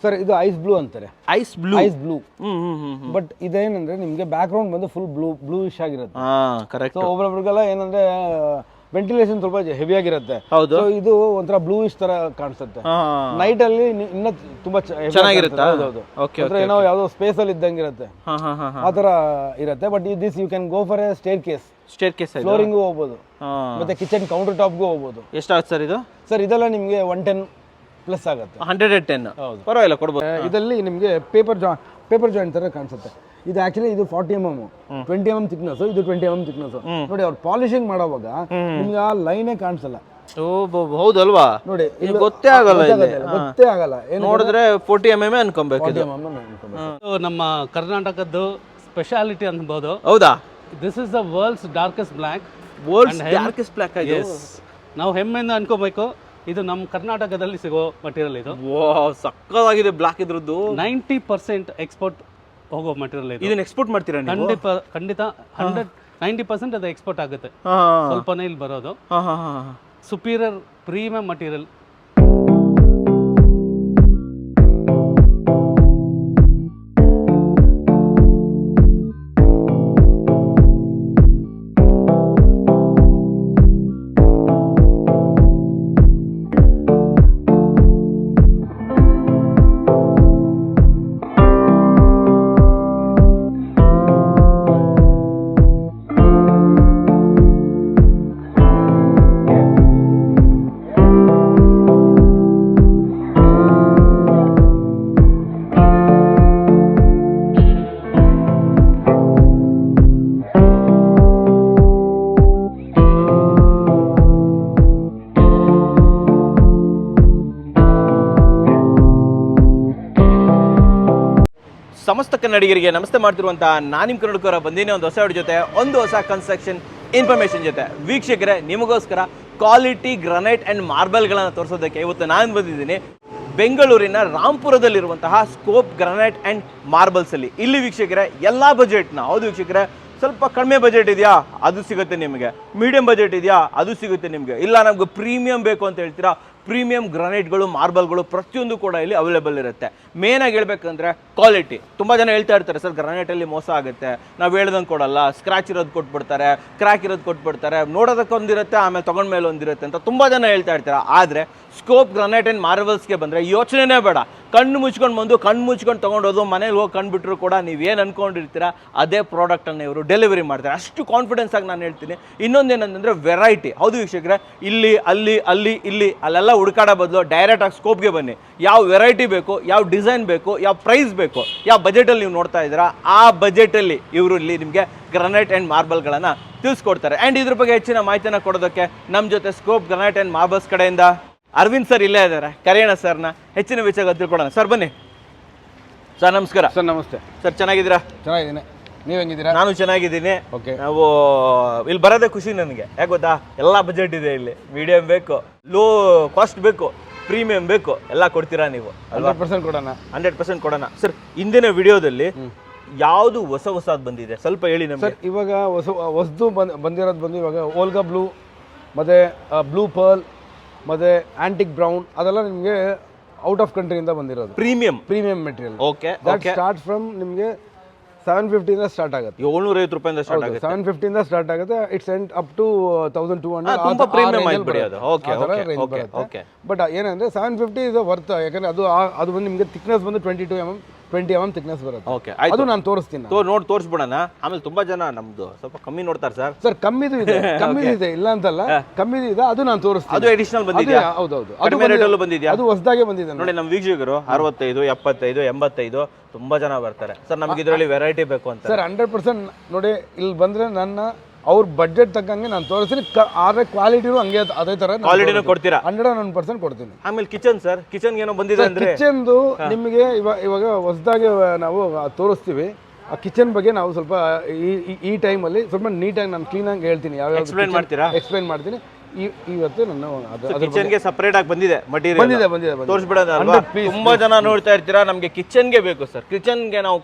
Sir ಇದು ice blue ಅಂತಾರೆ. Ice blue. Ice blue. But ಇದೇನಂದ್ರೆ ನಿಮಗೆ ಬ್ಯಾಕ್ ಗ್ರೌಂಡ್ ಬಂದು ಫುಲ್ ಬ್ಲೂಯಿಶ್ ಆಗಿರುತ್ತೆ. ಕರೆಕ್ಟ್. ಸೊ ಒಬ್ಬೊಬ್ರಿಗೆಲ್ಲ ಏನಂದ್ರೆ ವೆಂಟಿಲೇಷನ್ ಸ್ವಲ್ಪ ಹೆವಿ ಆಗಿರುತ್ತೆ. ಹೌದು. ಸೊ ಇದು ಒಂಥರ ಬ್ಲೂಯಿಶ್ ತರ ಕಾಣಿಸುತ್ತೆ. ನೈಟ್ ಅಲ್ಲಿ ಇನ್ನ ತುಂಬಾ ಚೆನ್ನಾಗಿರುತ್ತೆ. ಹೌದೌದು. ಏನೋ ಯಾವ್ದೋ ಸ್ಪೇಸ್ ಅಲ್ಲಿ ಇದ್ದಂಗಿರುತ್ತೆ, ಆ ತರ ಇರುತ್ತೆ. But this you can go for a staircase. Flooring ಹೋಗ್ಬೋದು, ಮತ್ತೆ ಕಿಚನ್ ಕೌಂಟರ್ ಟಾಪ್ಗೂ ಹೋಗ್ಬೋದು. ಎಷ್ಟಾಗುತ್ತೆ ಸರ್ ಇದು? ಸರ್ ಇದೆಲ್ಲ ನಿಮಗೆ 110 ಪ್ಲಸ್ ಆಗುತ್ತೆ. 110. ಪರವಾಗಿಲ್ಲ, ಕೊಡ್ಬೋದು. ಇದರಲ್ಲಿ ನಿಮಗೆ ಪೇಪರ್ ಜಾಯಿಂಟ್ ತರ ಕಾಣಿಸುತ್ತೆ. ಇದು ಆಕ್ಚುಲಿ ಇದು 40 mm 20 mm ಥಿಕ್ನೆಸ್, ಇದು 20 mm ಥಿಕ್ನೆಸ್. ನೋಡಿ ಅವ್ರು ಪಾಲಿಶಿಂಗ್ ಮಾಡೋವಾಗ ನಿಮ್ಗೆ ಆ ಲೈನೇ ಕಾಣಿಸಲ್ಲ. ಹೌದಲ್ವಾ? ನೋಡಿ ಗೊತ್ತೇ ಆಗಲ್ಲ, ಗೊತ್ತೇ ಆಗಲ್ಲ. ನೋಡಿದ್ರೆ 40 mm ಅನ್ಕೊಬೇಕು. ನಮ್ಮ ಕರ್ನಾಟಕದ್ದು ಸ್ಪೆಷಾಲಿಟಿ ಅನ್ಬೋದು. ಹೌದಾ? This is the world's darkest black. Darkest black. ನಾವು ಹೆಮ್ಮೆಯಿಂದ ಅನ್ಕೋಬೇಕು, ಇದು ನಮ್ಮ ಕರ್ನಾಟಕದಲ್ಲಿ ಸಿಗೋ ಮಟೀರಿಯಲ್. ಇದು ಸಕ್ಕತ್ತಾಗಿದೆ ಬ್ಲ್ಯಾಕ್. ಇದ್ರದ್ದು 90% ಎಕ್ಸ್ಪೋರ್ಟ್ ಹೋಗೋ ಮಟೀರಿಯಲ್. ಇದನ್ನ ಎಕ್ಸ್ಪೋರ್ಟ್ ಮಾಡ್ತೀರಾ ನೀವು? ಖಂಡಿತ 90% ಅದು ಎಕ್ಸ್ಪೋರ್ಟ್ ಆಗುತ್ತೆ. ಸ್ವಲ್ಪನೇ ಇಲ್ಲಿ ಬರೋದು. Superior premium material. ಸಮಸ್ತ ಕನ್ನಡಿಗರಿಗೆ ನಮಸ್ತೆ ಮಾಡ್ತಿರುವಂಥ ನಾನು ನಿಮ್ಮ ಕನ್ನಡಕರ ಬಂದಿನಿ ಒಂದು ಹೊಸ ವಿಡಿಯೋ ಜೊತೆ, ಒಂದು ಹೊಸ ಕನ್ಸ್ಟ್ರಕ್ಷನ್ ಇನ್ಫಾರ್ಮೇಷನ್ ಜೊತೆ. ವೀಕ್ಷಕರೇ, ನಿಮಗೋಸ್ಕರ ಕ್ವಾಲಿಟಿ ಗ್ರಾನೈಟ್ ಆ್ಯಂಡ್ ಮಾರ್ಬಲ್ಗಳನ್ನು ತೋರಿಸೋದಕ್ಕೆ ಇವತ್ತು ನಾನು ಬಂದಿದ್ದೀನಿ ಬೆಂಗಳೂರಿನ ರಾಂಪುರದಲ್ಲಿರುವಂತಹ ಸ್ಕೋಪ್ ಗ್ರಾನೈಟ್ ಆ್ಯಂಡ್ ಮಾರ್ಬಲ್ಸಲ್ಲಿ. ಇಲ್ಲಿ ವೀಕ್ಷಕರೇ ಎಲ್ಲ ಬಜೆಟ್ನ, ಹೌದು ವೀಕ್ಷಕರೇ, ಸ್ವಲ್ಪ ಕಡಿಮೆ ಬಜೆಟ್ ಇದೆಯಾ ಅದು ಸಿಗುತ್ತೆ ನಿಮಗೆ, ಮೀಡಿಯಂ ಬಜೆಟ್ ಇದೆಯಾ ಅದು ಸಿಗುತ್ತೆ ನಿಮಗೆ, ಇಲ್ಲ ನಮ್ಗೆ ಪ್ರೀಮಿಯಂ ಬೇಕು ಅಂತ ಹೇಳ್ತೀರಾ, ಪ್ರೀಮಿಯಂ ಗ್ರಾನೈಟ್ಗಳು ಮಾರ್ಬಲ್ಗಳು ಪ್ರತಿಯೊಂದು ಕೂಡ ಇಲ್ಲಿ ಅವೈಲೇಬಲ್ ಇರುತ್ತೆ. ಮೇನಾಗಿ ಹೇಳ್ಬೇಕಂದ್ರೆ ಕ್ವಾಲಿಟಿ. ತುಂಬ ಜನ ಹೇಳ್ತಾ ಇರ್ತಾರೆ ಸರ್ ಗ್ರಾನೈಟಲ್ಲಿ ಮೋಸ ಆಗುತ್ತೆ, ನಾವು ಹೇಳ್ದಂಗೆ ಕೊಡಲ್ಲ, ಸ್ಕ್ರಾಚ್ ಇರೋದು ಕೊಟ್ಬಿಡ್ತಾರೆ, ಕ್ರ್ಯಾಕ್ ಇರೋದು ಕೊಟ್ಬಿಡ್ತಾರೆ, ನೋಡೋದಕ್ಕೆ ಒಂದಿರುತ್ತೆ ಆಮೇಲೆ ತೊಗೊಂಡ್ಮೇಲೆ ಒಂದಿರುತ್ತೆ ಅಂತ ತುಂಬ ಜನ ಹೇಳ್ತಾ ಇರ್ತಾರೆ. ಆದರೆ ಸ್ಕೋಪ್ ಗ್ರಾನೈಟ್ ಆ್ಯಂಡ್ ಮಾರ್ಬಲ್ಸ್ಗೆ ಬಂದರೆ ಯೋಚನೆನೇ ಬೇಡ, ಕಣ್ಣು ಮುಚ್ಕೊಂಡು ಬಂದು ಕಣ್ಣು ಮುಚ್ಕೊಂಡು ತೊಗೊಂಡೋದು, ಮನೇಲಿ ಹೋಗಿ ಕಂಡುಬಿಟ್ರು ಕೂಡ ನೀವೇನು ಅಂದ್ಕೊಂಡಿರ್ತೀರ ಅದೇ ಪ್ರಾಡಕ್ಟನ್ನು ಇವರು ಡೆಲಿವರಿ ಮಾಡ್ತಾರೆ. ಅಷ್ಟು ಕಾನ್ಫಿಡೆನ್ಸ್ ಆಗಿ ನಾನು ಹೇಳ್ತೀನಿ. ಇನ್ನೊಂದೇನಂತಂದರೆ ವೆರೈಟಿ. ಹೌದು ವೀಕ್ಷಕರೇ, ಇಲ್ಲಿ ಅಲ್ಲಿ ಅಲ್ಲಿ ಇಲ್ಲಿ ಅಲ್ಲೆಲ್ಲ ಹುಡುಕಾಡೋ ಬದಲು ಡೈರೆಕ್ಟಾಗಿ ಸ್ಕೋಪ್ಗೆ ಬನ್ನಿ. ಯಾವ ವೆರೈಟಿ ಬೇಕು, ಯಾವ ಡಿಸೈನ್ ಬೇಕು, ಯಾವ ಪ್ರೈಸ್ ಬೇಕು, ಯಾವ ಬಜೆಟಲ್ಲಿ ನೀವು ನೋಡ್ತಾ ಇದ್ದೀರಾ ಆ ಬಜೆಟಲ್ಲಿ ಇವರು ಇಲ್ಲಿ ನಿಮಗೆ ಗ್ರಾನೈಟ್ ಆ್ಯಂಡ್ ಮಾರ್ಬಲ್ಗಳನ್ನು ತಿಳಿಸ್ಕೊಡ್ತಾರೆ. ಆ್ಯಂಡ್ ಇದ್ರ ಬಗ್ಗೆ ಹೆಚ್ಚಿನ ಮಾಹಿತಿನ ಕೊಡೋದಕ್ಕೆ ನಮ್ಮ ಜೊತೆ ಸ್ಕೋಪ್ ಗ್ರಾನೈಟ್ ಆ್ಯಂಡ್ ಮಾರ್ಬಲ್ಸ್ ಕಡೆಯಿಂದ ಅರವಿಂದ್ ಸರ್ ಇಲ್ಲೇ ಇದ್ದಾರೆ. ಕರೆಯೋಣ ಸರ್ನ, ಹೆಚ್ಚಿನ ವಿಷಯ ತಿಳ್ಕೊಡೋಣ. ಸರ್ ಬನ್ನಿ. ಸರ್ ನಮಸ್ಕಾರ. ಸರ್ ನಮಸ್ತೆ. ಸರ್ ಚೆನ್ನಾಗಿದ್ದೀರಾ? ಚೆನ್ನಾಗಿದ್ದೀನಿ, ನೀವು ಹೆಂಗಿದ್ದೀರಾ? ನಾನು ಚೆನ್ನಾಗಿದ್ದೀನಿ. ಓಕೆ. ನಾವು ಇಲ್ಲಿ ಬರೋದೇ ಖುಷಿ ನನಗೆ. ಯಾಕೆ ಗೊತ್ತಾ, ಎಲ್ಲ ಬಜೆಟ್ ಇದೆ ಇಲ್ಲಿ. ಮೀಡಿಯಂ ಬೇಕು, ಲೋ ಕಾಸ್ಟ್ ಬೇಕು, ಪ್ರೀಮಿಯಂ ಬೇಕು, ಎಲ್ಲ ಕೊಡ್ತೀರಾ ನೀವು? 100% ಕೊಡೋಣ. 100% ಕೊಡೋಣ. ಸರ್ ಇಂದಿನ ವಿಡಿಯೋದಲ್ಲಿ ಯಾವುದು ಹೊಸದು ಬಂದಿದೆ ಸ್ವಲ್ಪ ಹೇಳಿ ನಮಗೆ. ಸರ್ ಇವಾಗ ಹೊಸದು ಬಂದಿರೋದು ಬಂದು ಇವಾಗ ಓಲ್ಗಾ ಬ್ಲೂ, ಮತ್ತು ಬ್ಲೂ ಪರ್ಲ್, ಮತ್ತು ಆಂಟಿಕ್ ಬ್ರೌನ್, ಅದೆಲ್ಲ ನಿಮಗೆ ಔಟ್ ಆಫ್ ಕಂಟ್ರಿಯಿಂದ ಬಂದಿರೋದು premium material. Okay. Start from ನಿಮಗೆ 750 ಇಂದ ಸ್ಟಾರ್ಟ್ ಆಗುತ್ತೆ. 750 ರೂಪಾಯಿಂದ ಸ್ಟಾರ್ಟ್ ಆಗುತ್ತೆ. 750 ಇಂದ ಸ್ಟಾರ್ಟ್ ಆಗುತ್ತೆ. It's end up to 1200. ತುಂಬಾ ಪ್ರೀಮಿಯಂ ಆಗಿಬಿಡಿ ಅದು. Okay okay okay. ಬಟ್ ಏನಂದ್ರೆ 750 ಇಸ್ ವರ್ತ್, ಯಾಕಂದ್ರೆ ಅದು ಬಂದು ನಿಮಗೆ ಥಿಕ್ನೆಸ್ ಬಂದು 20 mm ಥಿಕ್ನೆಸ್ ಬರುತ್ತೆ. ಓಕೆ, ಅದು ನಾನು ತೋರಿಸ್ತೀನಿ. ನೋಡಿ ತೋರಿಸ್ಬಿಡೋಣ. ಆಮೇಲೆ ತುಂಬಾ ಜನ ನಮ್ದು ಸ್ವಲ್ಪ ಕಮ್ಮಿ ನೋಡ್ತಾರೆ ಸರ್. ಸರ್ ಕಮ್ಮಿದು ಇದೆ, ಇಲ್ಲ ಅಂತಲ್ಲ, ಕಮ್ಮಿದು ಇದೆ, ಅದು ನಾನು ತೋರಿಸ್ತೀನಿ. ಅದು ಅಡಿಷನಲ್ ಬಂದಿದೆ. ಹೌದೌದು, ಕಡಿಮೆ ರೇಟಲ್ಲೂ ಬಂದಿದೆಯಾ? ಅದು ಹೊಸದಾಗೆ ಬಂದಿದೆ. ನೋಡಿ ನಮ್ಮ ವೀಕ್ಷಕರು 65, 75, 85 ತುಂಬಾ ಜನ ಬರ್ತಾರೆ. ಸರ್ ನಮ್ಗೆ ಇದರಲ್ಲಿ ವೆರೈಟಿ ಬೇಕು ಅಂತ. ಸರ್ 100% ನೋಡಿ, ಇಲ್ಲಿ ಬಂದ್ರೆ ನನ್ನ ಅವ್ರ ಬಡ್ಜೆಟ್ ತಕ್ಕಂಗೆ ನಾನು ತೋರಿಸ್ತೀನಿ. ಆದ್ರೆ ಕ್ವಾಲಿಟಿನೂ ಹಂಗೆ ಅದೇ ತರ ಕ್ವಾಲಿಟಿನೂ ಕೊಡ್ತೀರಾ? 101% ಕೊಡ್ತೀನಿ. ಆಮೇಲೆ ಕಿಚನ್ ಸರ್, ಕಿಚನ್ ಏನೋ ಬಂದಿದೆ ಅಂದ್ರೆ ಕಿಚನ್ದು ನಿಮಗೆ ಇವಾಗ ಹೊಸದಾಗಿ ನಾವು ತೋರಿಸ್ತೀವಿ. ಆ ಕಿಚನ್ ಬಗ್ಗೆ ನಾವು ಸ್ವಲ್ಪ ಈ ಟೈಮಲ್ಲಿ ಸ್ವಲ್ಪ ನೀಟಾಗಿ ನಾನು ಕ್ಲೀನಾಗಿ ಹೇಳ್ತೀನಿ. ಯಾವ ಎಕ್ಸ್ಪ್ಲೈನ್ ಮಾಡ್ತೀರಾ? ಎಕ್ಸ್ಪ್ಲೈನ್ ಮಾಡ್ತೀನಿ. ಇವತ್ತು ನಾನು ಕಿಚನ್ಗೆ ಸಪರೇಟ್ ಆಗಿ ಬಂದಿದೆ ಮಟೀರಿಯಲ್. ಬಂದಿದೆ ತೋರಿಸ್ಬಿಡೋದು ಅಲ್ವಾ? ತುಂಬಾ ಜನ ನೋಡ್ತಾ ಇರ್ತೀರಾ, ನಮಗೆ ಕಿಚನ್ಗೆ ಬೇಕು ಸರ್, ಕಿಚನ್ಗೆ ನಾವು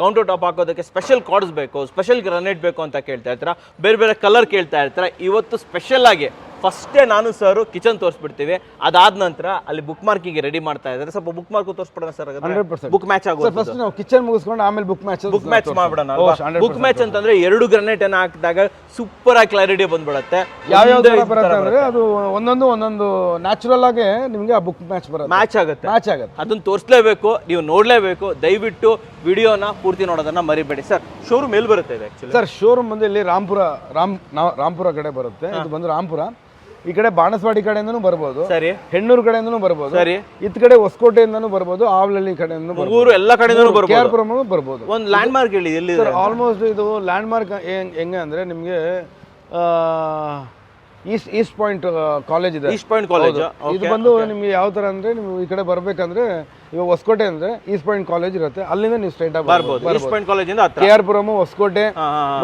ಕೌಂಟರ್ ಟಾಪ್ ಹಾಕೋದಕ್ಕೆ ಸ್ಪೆಷಲ್ ಕಾರ್ಡ್ಸ್ ಬೇಕು, ಸ್ಪೆಷಲ್ ಗ್ರಾನೈಟ್ ಬೇಕು ಅಂತ ಕೇಳ್ತಾ ಇರ್ತೀರಾ, ಬೇರೆ ಬೇರೆ ಕಲರ್ ಕೇಳ್ತಾ ಇರ್ತೀರಾ. ಇವತ್ತು ಸ್ಪೆಷಲ್ ಆಗಿ ಫಸ್ಟೇ ನಾನು ಸರ್ ಕಿಚನ್ ತೋರಿಸ್ಬಿಡ್ತೀವಿ, ಅದಾದ ನಂತರ ಅಲ್ಲಿ ಬುಕ್ ಮಾರ್ಕಿಗೆ ರೆಡಿ ಮಾಡ್ತಾ ಇದ್ದಾರೆ. ಸ್ವಲ್ಪ ಬುಕ್ ಮಾರ್ಕ್ ತೋರಿಸ್ಬಿಡೋಣ ಸರ್, 100%. ಬುಕ್ ಮ್ಯಾಚ್ ಆಗೋದು. ಫಸ್ಟ್ ನಾವು ಕಿಚನ್ ಮುಗಿಸ್ಕೊಂಡು ಆಮೇಲೆ ಬುಕ್ ಮ್ಯಾಚ್ ಮಾಡ್ಬಿಡೋಣ. ಬುಕ್ ಮ್ಯಾಚ್ ಅಂತಂದ್ರೆ 2 ಗ್ರಾನೈಟ್ ಅನ್ನ ಹಾಕಿದಾಗ ಸೂಪರ್ ಆಗಿ ಕ್ಲಾರಿಟಿ ಬಂದ್ಬಿಡುತ್ತೆ. ಯಾವ ತರ ಬರುತ್ತೆ ಅಂದ್ರೆ ಅದು ಒಂದೊಂದು ನ್ಯಾಚುರಲ್ ಆಗಿ ನಿಮ್ಗೆ ಆ ಬುಕ್ ಮ್ಯಾಚ್ ಬರುತ್ತೆ, ಮ್ಯಾಚ್ ಆಗುತ್ತೆ. ಅದನ್ನ ತೋರಿಸಲೇಬೇಕು, ನೀವು ನೋಡ್ಲೇಬೇಕು. ದಯವಿಟ್ಟು ವಿಡಿಯೋನ ಪೂರ್ತಿ ನೋಡೋದನ್ನ ಮರಿಬೇಡಿ. ಸರ್ ಶೋರೂಮ್ ಎಲ್ಲಿ ಬರುತ್ತೆ ಇದು ಆಕ್ಚುಲಿ? ಸರ್ ಶೋರೂಮ್ ಬಂದು ಇಲ್ಲಿ ರಾಂಪುರ ಕಡೆ ಬರುತ್ತೆ. ಇದು ಬಂದು ರಾಂಪುರ. ಈ ಕಡೆ ಬಾಣಸ್ವಾಡಿ ಕಡೆಯಿಂದನೂ ಬರ್ಬೋದು, ಸರಿ. ಹೆಣ್ಣೂರು ಕಡೆಯಿಂದನೂ ಬರ್ಬೋದು, ಸರಿ. ಇತ್ ಕಡೆ ಹೊಸಕೋಟೆಯಿಂದನೂ ಬರ್ಬೋದು, ಆವಲಹಳ್ಳಿ ಕಡೆಯಿಂದ ಊರು ಎಲ್ಲ ಕಡೆಯಿಂದನೂ ಬರ್ಬೋದು, KRಪುರಂ ಬರ್ಬೋದು. ಒಂದು ಲ್ಯಾಂಡ್ ಮಾರ್ಕ್ ಹೇಳಿ ಎಲ್ಲಿ? ಸರ್ ಆಲ್ಮೋಸ್ಟ್ ಇದು ಲ್ಯಾಂಡ್ ಮಾರ್ಕ್ ಹೆಂಗೆ ಅಂದ್ರೆ ನಿಮಗೆ ಈಸ್ಟ್ ಪಾಯಿಂಟ್ ಕಾಲೇಜ್ ಇದೆ. ಈಸ್ಟ್ ಪಾಯಿಂಟ್ ಕಾಲೇಜ್ ಇದು ಬಂದು ನಿಮ್ಗೆ ಯಾವ ತರ ಅಂದ್ರೆ ನೀವು ಈ ಕಡೆ ಬರ್ಬೇಕಂದ್ರೆ ಇವಾಗ ಹೊಸಕೋಟೆ ಅಂದ್ರೆ ಈಸ್ಟ್ ಪಾಯಿಂಟ್ ಕಾಲೇಜ್ ಇರುತ್ತೆ, ಅಲ್ಲಿಂದ ನೀವು ಸ್ಟ್ರೈಟ್ ಆಗಿ ಬರ್ಬೋದು. ಈಸ್ಟ್ ಪಾಯಿಂಟ್ ಕಾಲೇಜಿಂದ ಹತ್ರ KRಪುರಂ, ಹೊಸಕೋಟೆ,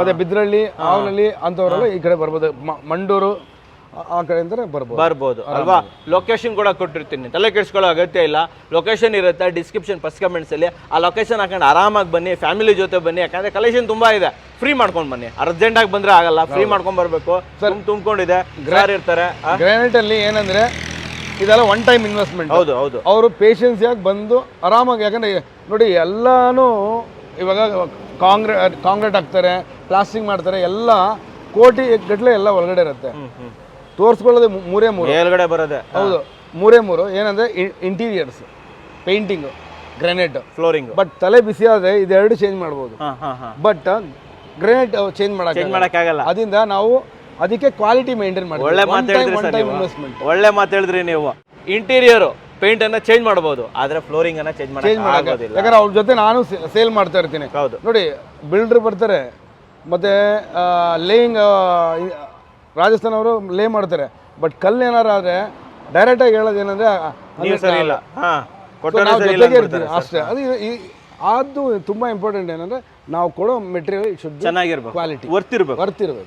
ಮತ್ತೆ ಬಿದ್ರಳ್ಳಿ, ಆವಲಹಳ್ಳಿ ಅಂತವರೆಲ್ಲ ಈ ಕಡೆ ಬರ್ಬೋದು. ಮಂಡೂರು ಆ ಕಡೆಯಿಂದ ಬರ್ಬೋದು ಅಲ್ವಾ? ಲೊಕೇಶನ್ ಕೂಡ ಕೊಟ್ಟಿರ್ತೀನಿ, ತಲೆ ಕೆಡಿಸ್ಕೊಳ್ಳೋ ಅಗತ್ಯ ಇಲ್ಲ. ಲೊಕೇಶನ್ ಇರುತ್ತೆ ಡಿಸ್ಕ್ರಿಪ್ಷನ್ ಫಸ್ಟ್ ಕಮೆಂಟ್ಸ್ ಅಲ್ಲಿ. ಆ ಲೊಕೇಶನ್ ಹಾಕೊಂಡು ಆರಾಮಾಗಿ ಬನ್ನಿ, ಫ್ಯಾಮಿಲಿ ಜೊತೆ ಬನ್ನಿ. ಯಾಕಂದ್ರೆ ಕಲೆಕ್ಷನ್ ತುಂಬಾ ಇದೆ, ಫ್ರೀ ಮಾಡ್ಕೊಂಡು ಬನ್ನಿ. ಅರ್ಜೆಂಟ್ ಆಗಿ ಬಂದ್ರೆ ಆಗಲ್ಲ, ಫ್ರೀ ಮಾಡ್ಕೊಂಡ್ ಬರ್ಬೇಕು. ತುಂಬಿಕೊಂಡಿದೆ ಗ್ರಾರ್ ಇರ್ತಾರೆ. ಗ್ರಾನೈಟ್ ಅಲ್ಲಿ ಏನಂದ್ರೆ ಇದೆಲ್ಲ ಒನ್ ಟೈಮ್ ಇನ್ವೆಸ್ಟ್ಮೆಂಟ್. ಹೌದು ಅವರು ಪೇಷನ್ಸ್ ಯಾಕೆ ಬಂದು ಆರಾಮಾಗಿ, ಯಾಕಂದ್ರೆ ನೋಡಿ ಎಲ್ಲಾನು ಇವಾಗ ಕಾಂಕ್ರೀಟ್ ಹಾಕ್ತಾರೆ, ಪ್ಲಾಸ್ಟಿಕ್ ಮಾಡ್ತಾರೆ, ಎಲ್ಲ ಕೋಟಿ ಗಟ್ಟಲೆ ಎಲ್ಲ ಒಳಗಡೆ ಇರುತ್ತೆ. ತೋರಿಸ್ಕೊಳ್ಳೋದು ಮೂರೇ ಮೇಲ್ಗಡೆ ಬರೋದೆ. ಹೌದು, ಮೂರೇ ಏನಂದ್ರೆ interiors, painting, granite, flooring. But ತಲೆ ಬಿಸಿ ಆದ್ರೆ ಇದೆರಡು ಚೇಂಜ್ ಮಾಡ್ಬೋದು. ಬಟ್ ಗ್ರಾನೈಟ್ ಚೇಂಜ್ ಮಾಡಕ್ಕಾಗಲ್ಲ. ಅದರಿಂದ ನಾವು ಅದಕ್ಕೆ ಕ್ವಾಲಿಟಿ ಮೇಂಟೈನ್ ಮಾಡಿ. ಒಳ್ಳೆ ಮಾತು ಹೇಳಿದ್ರಿ ನೀವು. ಇಂಟೀರಿಯರ್ ಪೇಂಟ್ ಅನ್ನ ಚೇಂಜ್ ಮಾಡಬಹುದು, ಆದ್ರೆ ಫ್ಲೋರಿಂಗ್ ಅನ್ನ ಚೇಂಜ್ ಮಾಡೋದಿಲ್ಲ. ಯಾಕಂದ್ರೆ ಅವ್ರ ಜೊತೆ ನಾನು ಸೇಲ್ ಮಾಡ್ತಾ ಇರ್ತೀನಿ. ಹೌದು ನೋಡಿ, ಬಿಲ್ಡರ್ ಬರ್ತಾರೆ, ಮತ್ತೆ ಲೇಯಿಂಗ್ ರಾಜಸ್ಥಾನ್ ಅವರು ಲೇ ಮಾಡ್ತಾರೆ. ಬಟ್ ಕಲ್ಲು ಏನಾರ ಆದ್ರೆ ಡೈರೆಕ್ಟ್ ಆಗಿ ಹೇಳೋದು ಏನಂದ್ರೆ ಸರಿ ಇಲ್ಲ, ಜೊತೆಗೆ ಇರ್ತೀವಿ ಅಷ್ಟೇ. ಅದು ತುಂಬಾ ಇಂಪಾರ್ಟೆಂಟ್. ಏನಂದ್ರೆ ನಾವು ಕೊಡೋ ಮೆಟೀರಿಯಲ್ ಚೆನ್ನಾಗಿರ್ಬೇಕು, ಕ್ವಾಲಿಟಿ, ವರ್ತ್ ಇರ್ಬೇಕು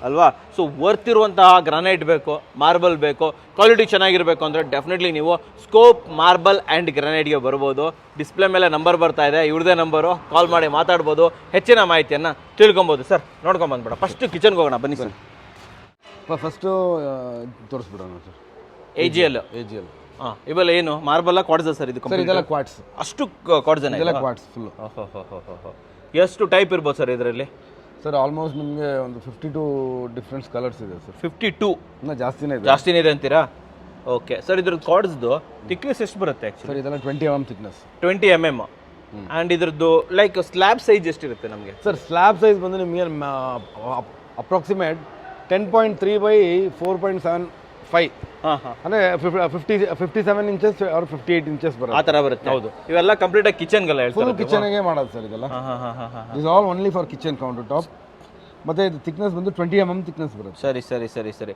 ಅಲ್ವಾ? ಸೊ ವರ್ತ್ ಇರುವಂತಹ ಗ್ರಾನೈಟ್ ಬೇಕು, ಮಾರ್ಬಲ್ ಬೇಕು, ಕ್ವಾಲಿಟಿ ಚೆನ್ನಾಗಿರ್ಬೇಕು ಅಂದ್ರೆ ಡೆಫಿನೆಟ್ಲಿ ನೀವು ಸ್ಕೋಪ್ ಮಾರ್ಬಲ್ ಆ್ಯಂಡ್ ಗ್ರಾನೈಟ್ಗೆ ಬರ್ಬೋದು. ಡಿಸ್ಪ್ಲೇ ಮೇಲೆ ನಂಬರ್ ಬರ್ತಾ ಇದೆ, ಇವ್ರದೇ ನಂಬರು, ಕಾಲ್ ಮಾಡಿ ಮಾತಾಡ್ಬೋದು, ಹೆಚ್ಚಿನ ಮಾಹಿತಿಯನ್ನು ತಿಳ್ಕೊಬೋದು. ಸರ್ ನೋಡ್ಕೊಂಬಂದ್ಬೇಡ, ಫಸ್ಟ್ ಕಿಚನ್ಗೆ ಹೋಗೋಣ ಬನ್ನಿ ಸರ್. ಫಸ್ಟು ತೋರಿಸ್ಬಿಡೋಣ ಸರ್. AGL ಇವೆಲ್ಲ ಏನು ಮಾರ್ಬಲ್ ಕ್ವಾರ್ಟ್ಸ್ ಸರ್? ಇದು ಇದೆಲ್ಲ ಕ್ವಾರ್ಟ್ಸ್. ಅಷ್ಟು ಕ್ವಾರ್ಟ್ಸ್ ಇದೆಲ್ಲ ಕ್ವಾರ್ಟ್ಸ್ ಫುಲ್. ಎಷ್ಟು ಟೈಪ್ ಇರ್ಬೋದು ಸರ್ ಇದರಲ್ಲಿ? ಸರ್ ಆಲ್ಮೋಸ್ಟ್ ನಿಮಗೆ ಒಂದು 52 ಡಿಫ್ರೆಂಟ್ ಕಲರ್ಸ್ ಇದೆ ಸರ್. 52 ಇನ್ನೂ ಜಾಸ್ತಿನೇ ಇದೆ ಅಂತೀರಾ? ಓಕೆ ಸರ್, ಇದ್ರದ್ದು ಕಾರ್ಡ್ಸ್ದು ಥಿಕ್ನೆಸ್ ಎಷ್ಟು ಬರುತ್ತೆ ಆ್ಯಕ್ಚುಲಿ? ಸರ್ ಇದೆಲ್ಲ 20 mm ಥಿಕ್ನೆಸ್. 20 mm. ಆ್ಯಂಡ್ ಇದ್ರದ್ದು ಲೈಕ್ ಸ್ಲ್ಯಾಬ್ ಸೈಜ್ ಎಷ್ಟಿರುತ್ತೆ ನಮಗೆ? ಸರ್ ಸ್ಲ್ಯಾಬ್ ಸೈಜ್ ಬಂದು ನಿಮಗೆ ಅಪ್ರಾಕ್ಸಿಮೇಟ್ 10.3 by 4.75. ಅಂದರೆ 57 ಇಂಚಸ್ ಆರ್ 58 ಇಂಚಸ್ ಬರುತ್ತೆ. ಆ ಥರ ಬರುತ್ತೆ. ಹೌದು, ಇವೆಲ್ಲ ಕಂಪ್ಲೀಟ್ ಆಗಿ ಕಿಚನ್ಗೆಲ್ಲ ಫುಲ್ ಕಿಚನ್ಗೆ ಮಾಡೋದು ಸರ್ ಇದೆಲ್ಲ. Is all only for kitchen counter top. ಮತ್ತೆ ಇದು ಥಿಕ್ನೆಸ್ ಬಂದು 20 mm ಥಿಕ್ನೆಸ್ ಬರುತ್ತೆ. ಸರಿ.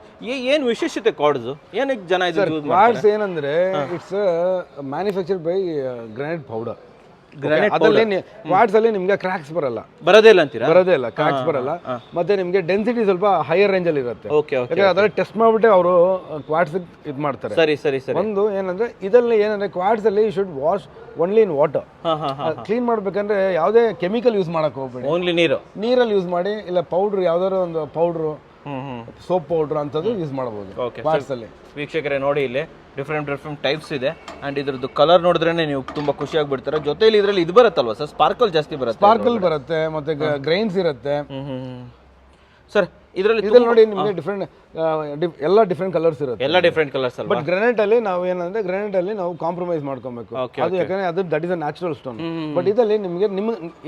ಏನು ವಿಶೇಷತೆ ಕಾರ್ಡ್ಸ್? ಏನಕ್ಕೆ ಜನ ಇದು ಯೂಸ್ ಮಾಡ್ತಾರೆ? ಕಾರ್ಡ್ಸ್ ಏನಂದ್ರೆ it's manufactured by granite powder. ಅದರಲ್ಲಿ ಕ್ವಾರ್ಟ್ಸ್ ಅಲ್ಲಿ ನಿಮ್ಗೆ ಕ್ರಾಕ್ಸ್ ಬರೋದೇ ಇಲ್ಲ ಅಂತೀರಾ? ಬರೋದೇ ಇಲ್ಲ, ಕ್ರಾಕ್ಸ್ ಬರಲ್ಲ. ಮತ್ತೆ ನಿಮ್ಗೆ ಡೆನ್ಸಿಟಿ ಸ್ವಲ್ಪ ಹೈಯರ್ ರೇಂಜ್ ಅಲ್ಲಿ ಇರುತ್ತೆ. ಯಾಕಂದ್ರೆ ಅದರಲ್ಲಿ ಟೆಸ್ಟ್ ಮಾಡ್ಬಿಟ್ಟೆ ಅವರು ಕ್ವಾರ್ಟ್ಸ್ ಇದು ಮಾಡ್ತಾರೆ. ಸರಿ. ಒಂದು ಏನಂದ್ರೆ ಇದರಲ್ಲಿ ಏನಂದ್ರೆ ಕ್ವಾರ್ಟ್ಸ್ ಅಲ್ಲಿ should wash only in water. Clean ಮಾಡ್ಬೇಕಂದ್ರೆ ಯಾವುದೇ ಕೆಮಿಕಲ್ ಯೂಸ್ ಮಾಡಕ್ ಹೋಗ್ಬೇಡಿ, ಓನ್ಲಿ ನೀರಲ್ಲಿ ಯೂಸ್ ಮಾಡಿ. ಇಲ್ಲ ಪೌಡರ್, ಯಾವ್ದಾದ್ರು ಒಂದು ಪೌಡ್ರು, ಸೋಪ್ ಪೌಡರ್ ಅಂತದ್ದು ಯೂಸ್ ಮಾಡಬಹುದು ಕ್ವಾರ್ಟ್ಸ್ ಅಲ್ಲಿ. ವೀಕ್ಷಕರೇ ನೋಡಿ, ಇಲ್ಲಿ ಡಿಫ್ರೆಂಟ್ ಟೈಪ್ಸ್ ಇದೆ. ಅಂಡ್ ಇದ್ರದ್ದು ಕಲರ್ ನೋಡಿದ್ರೆ ನೀವು ತುಂಬಾ ಖುಷಿಯಾಗಿ ಬಿಡ್ತಾರೆ. ಜೊತೆಲಿ ಇದರಲ್ಲಿ ಇದು ಬರುತ್ತಲ್ವಾ ಸರ್, ಸ್ಪಾರ್ಕಲ್ ಜಾಸ್ತಿ ಬರುತ್ತೆ. ಸ್ಪಾರ್ಕಲ್ ಬರುತ್ತೆ, ಮತ್ತೆ ಗ್ರೈನ್ಸ್ ಇರುತ್ತೆ ಸರ್ ಇದರಲ್ಲಿ. ನೋಡಿ ನಿಮಗೆ ಡಿಫ್ರೆಂಟ್ ಎಲ್ಲ ಡಿಫ್ರೆಂಟ್ ಕಲರ್ಸ್ ಇರುತ್ತೆ. ಎಲ್ಲ ಡಿಫ್ರೆಂಟ್ ಕಲರ್ಸ್ ಅಲ್ವಾ? ಬಟ್ ಗ್ರಾನೈಟ್ ಅಲ್ಲಿ ನಾವು ಏನಂದ್ರೆ ಗ್ರಾನೈಟ್ ಅಲ್ಲಿ ನಾವು ಕಾಂಪ್ರಮೈಸ್ ಮಾಡ್ಕೊಬೇಕು. ಅದು ಯಾಕಂದ್ರೆ ಅದು that is a natural stone. But ಇದರಲ್ಲಿ ನಿಮಗೆ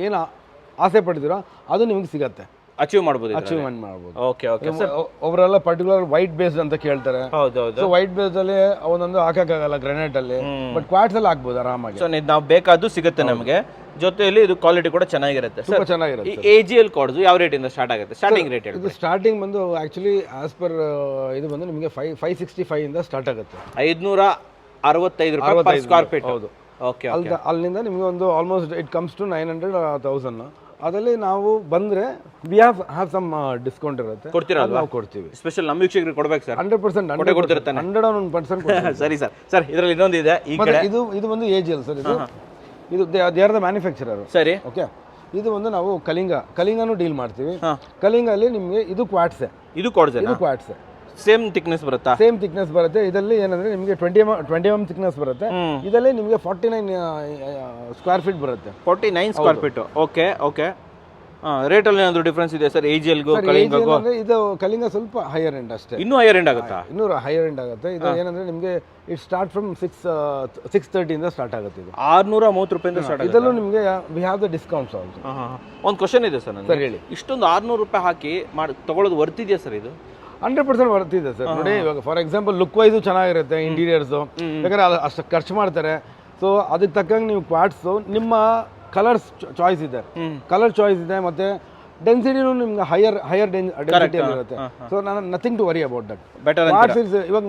ಏನು ಆಸೆ ಪಡ್ತೀರೋ ಅದು ನಿಮ್ಗೆ ಸಿಗತ್ತೆ, ಅಚೀವ್ಮೆಂಟ್ ಮಾಡಬಹುದು. ಒಬ್ಬರೆಲ್ಲ ಪರ್ಟಿಕ್ಯುಲರ್ ವೈಟ್ ಬೇಸ್ಡ್ ಅಂತ ಕೇಳ್ತಾರೆ. ಸೊ ವೈಟ್ ಬೇಸ್ ಅಲ್ಲಿ ಒಂದೊಂದು ಹಾಕಕ್ಕಾಗಲ್ಲ ಗ್ರಾನೈಟ್ ಅಲ್ಲಿ, ಬಟ್ ಕ್ವಾರ್ಟ್ಸ್ ಅಲ್ಲಿ ಹಾಕ್ಬೋದು ಆರಾಮಾಗಿ. ಸೊ ನಾವು ಬೇಕಾದ್ದು ಸಿಗುತ್ತೆ ನಮಗೆ. ಜೊತೆಯಲ್ಲಿ ಇದು ಕ್ವಾಲಿಟಿ ಕೂಡ ಚೆನ್ನಾಗಿರುತ್ತೆ, ತುಂಬಾ ಚೆನ್ನಾಗಿರುತ್ತೆ. AGL ಕಾರ್ಡ್ಸ್ ಯಾವ ರೇಟ್ ಇಂದ ಸ್ಟಾರ್ಟ್ ಆಗುತ್ತೆ? ಸ್ಟಾರ್ಟಿಂಗ್ ರೇಟ್ ಇದು ಸ್ಟಾರ್ಟಿಂಗ್ ಬಂದು ಆಕ್ಚುಲಿ ಆಸ್ ಪರ್ ಇದು ಬಂದು ನಿಮಗೆ 565 ಇಂದ ಸ್ಟಾರ್ಟ್ ಆಗುತ್ತೆ. 565 ರೂಪಾಯಿ ಪರ್ ಸ್ಕ್ವೇರ್ ಫೀಟ್. ಹೌದು. ಅಲ್ಲಿಂದ ನಿಮಗೆ ಒಂದು ಆಲ್ಮೋಸ್ಟ್ ಇಟ್ ಕಮ್ಸ್ ಟು 900 1000. ಅದರಲ್ಲಿ ನಾವು ಬಂದ್ರೆ ವಿ ಹ್ಯಾವ್ ಸಮ್ ಡಿಸ್ಕೌಂಟ್ ಇರುತ್ತೆ, ನಾವು ಕೊಡ್ತೀವಿ. ಸ್ಪೆಷಲ್ ನಮ್ಮ ವೀಕ್ಷಕರಿಗೆ ಕೊಡ್ಬೇಕು ಸರ್. 100% ಕೊಡ್ತಿರ್ತಾನೆ. 101%. ಸರಿ ಸರ್ ಇದರಲ್ಲಿ ಇನ್ನೊಂದು ಇದೆ. ಇದು ಬಂದು AGL ಸರ್. ಇದು ದೇ ಆರ್ ದ ಮ್ಯಾನುಫ್ಯಾಕ್ಚರರ್. ಸರಿ, ಓಕೆ. ಇದು ಒಂದು ನಾವು ಕಲಿಂಗನು ಡೀಲ್ ಮಾಡ್ತೀವಿ. ಕಲಿಂಗಲ್ಲಿ ನಿಮಗೆ ಇದು ಕ್ವಾರ್ಟ್ಸ್. ಇದು ಕ್ವಾರ್ಟ್ಸ್. ಸೇಮ್ ಥಿಕ್ನೆಸ್ ಬರುತ್ತಾ? ಸೇಮ್ ಥಿಕ್ನೆಸ್ ಬರುತ್ತೆ. ಇದರಲ್ಲಿ ಏನಂದ್ರೆ ನಿಮಗೆ 20 mm ಥಿಕ್ನೆಸ್ ಬರುತ್ತೆ. ಇದರಲ್ಲಿ ನಿಮಗೆ 49 ಸ್ಕ್ವೇರ್ ಫೀಟ್ ಬರುತ್ತೆ. 49 ಸ್ಕ್ವೇರ್ ಫೀಟ್. Okay okay. ರೇಟಲ್ಲಿ ಏನಾದರೂ ಡಿಫ್ರೆನ್ಸ್ ಇದೆ ಸರ್ ಏಜಿಯಲ್ಗೂ ಕಲಿಂಗಗೂ? ಇದು ಕಲಿಂಗ ಸ್ವಲ್ಪ ಹೈಯರ್ ಎಂಡ್ ಅಷ್ಟೇ. ಇನ್ನೂ ಹೈಯರ್ ಎಂಡ್ ಆಗುತ್ತಾ? ಇನ್ನೂ ಹೈಯರ್ ಎಂಡ್ ಆಗುತ್ತೆ. ಇದು ಏನಂದ್ರೆ ನಿಮಗೆ ಇಟ್ ಸ್ಟಾರ್ಟ್ ಫ್ರಮ್ 630 ಇಂದ ಸ್ಟಾರ್ಟ್ ಆಗುತ್ತೆ. ಇದು 630 ರೂಪಾಯಿಂದ ಸ್ಟಾರ್ಟ್ ಆಗುತ್ತೆ. ಇದರಲ್ಲೂ ನಿಮಗೆ we have the discounts also. ಒಂದು ಕ್ವಶನ್ ಇದೆ ಸರ್ ನನಗೆ. ಸರ್ ಹೇಳಿ. ಇಷ್ಟೊಂದು 600 ರೂಪಾಯಿ ಹಾಕಿ ತಗೊಳ್ಳೋದು ವರ್ತಿದೆಯಾ ಸರ್ ಇದು? 100% ಬರ್ತಿದೆ ಸರ್. ನೋಡಿ ಇವಾಗ ಫಾರ್ ಎಕ್ಸಾಂಪಲ್ ಲುಕ್ ವೈಸು ಚೆನ್ನಾಗಿರುತ್ತೆ, ಇಂಟೀರಿಯರ್ಸು ಬೇಕಾದ್ರೆ ಅಷ್ಟು ಖರ್ಚು ಮಾಡ್ತಾರೆ. ಸೊ ಅದಕ್ಕೆ ತಕ್ಕಂಗೆ ನೀವು ಕ್ವಾಡ್ಸ್ ನಿಮ್ಮ ಕಲರ್ಸ್ ಚಾಯ್ಸ್ ಇದೆ, ಕಲರ್ ಚಾಯ್ಸ್ ಇದೆ, ಮತ್ತೆ ಡೆನ್ಸಿಟಿನೂ ನಿಮ್ಗೆ ಹೈಯರ್ ಡೆನ್ಸಿಟಿ ಇರುತ್ತೆ. ಸೊ ನಾನು nothing to worry about that. Better quartz is ಇವಾಗ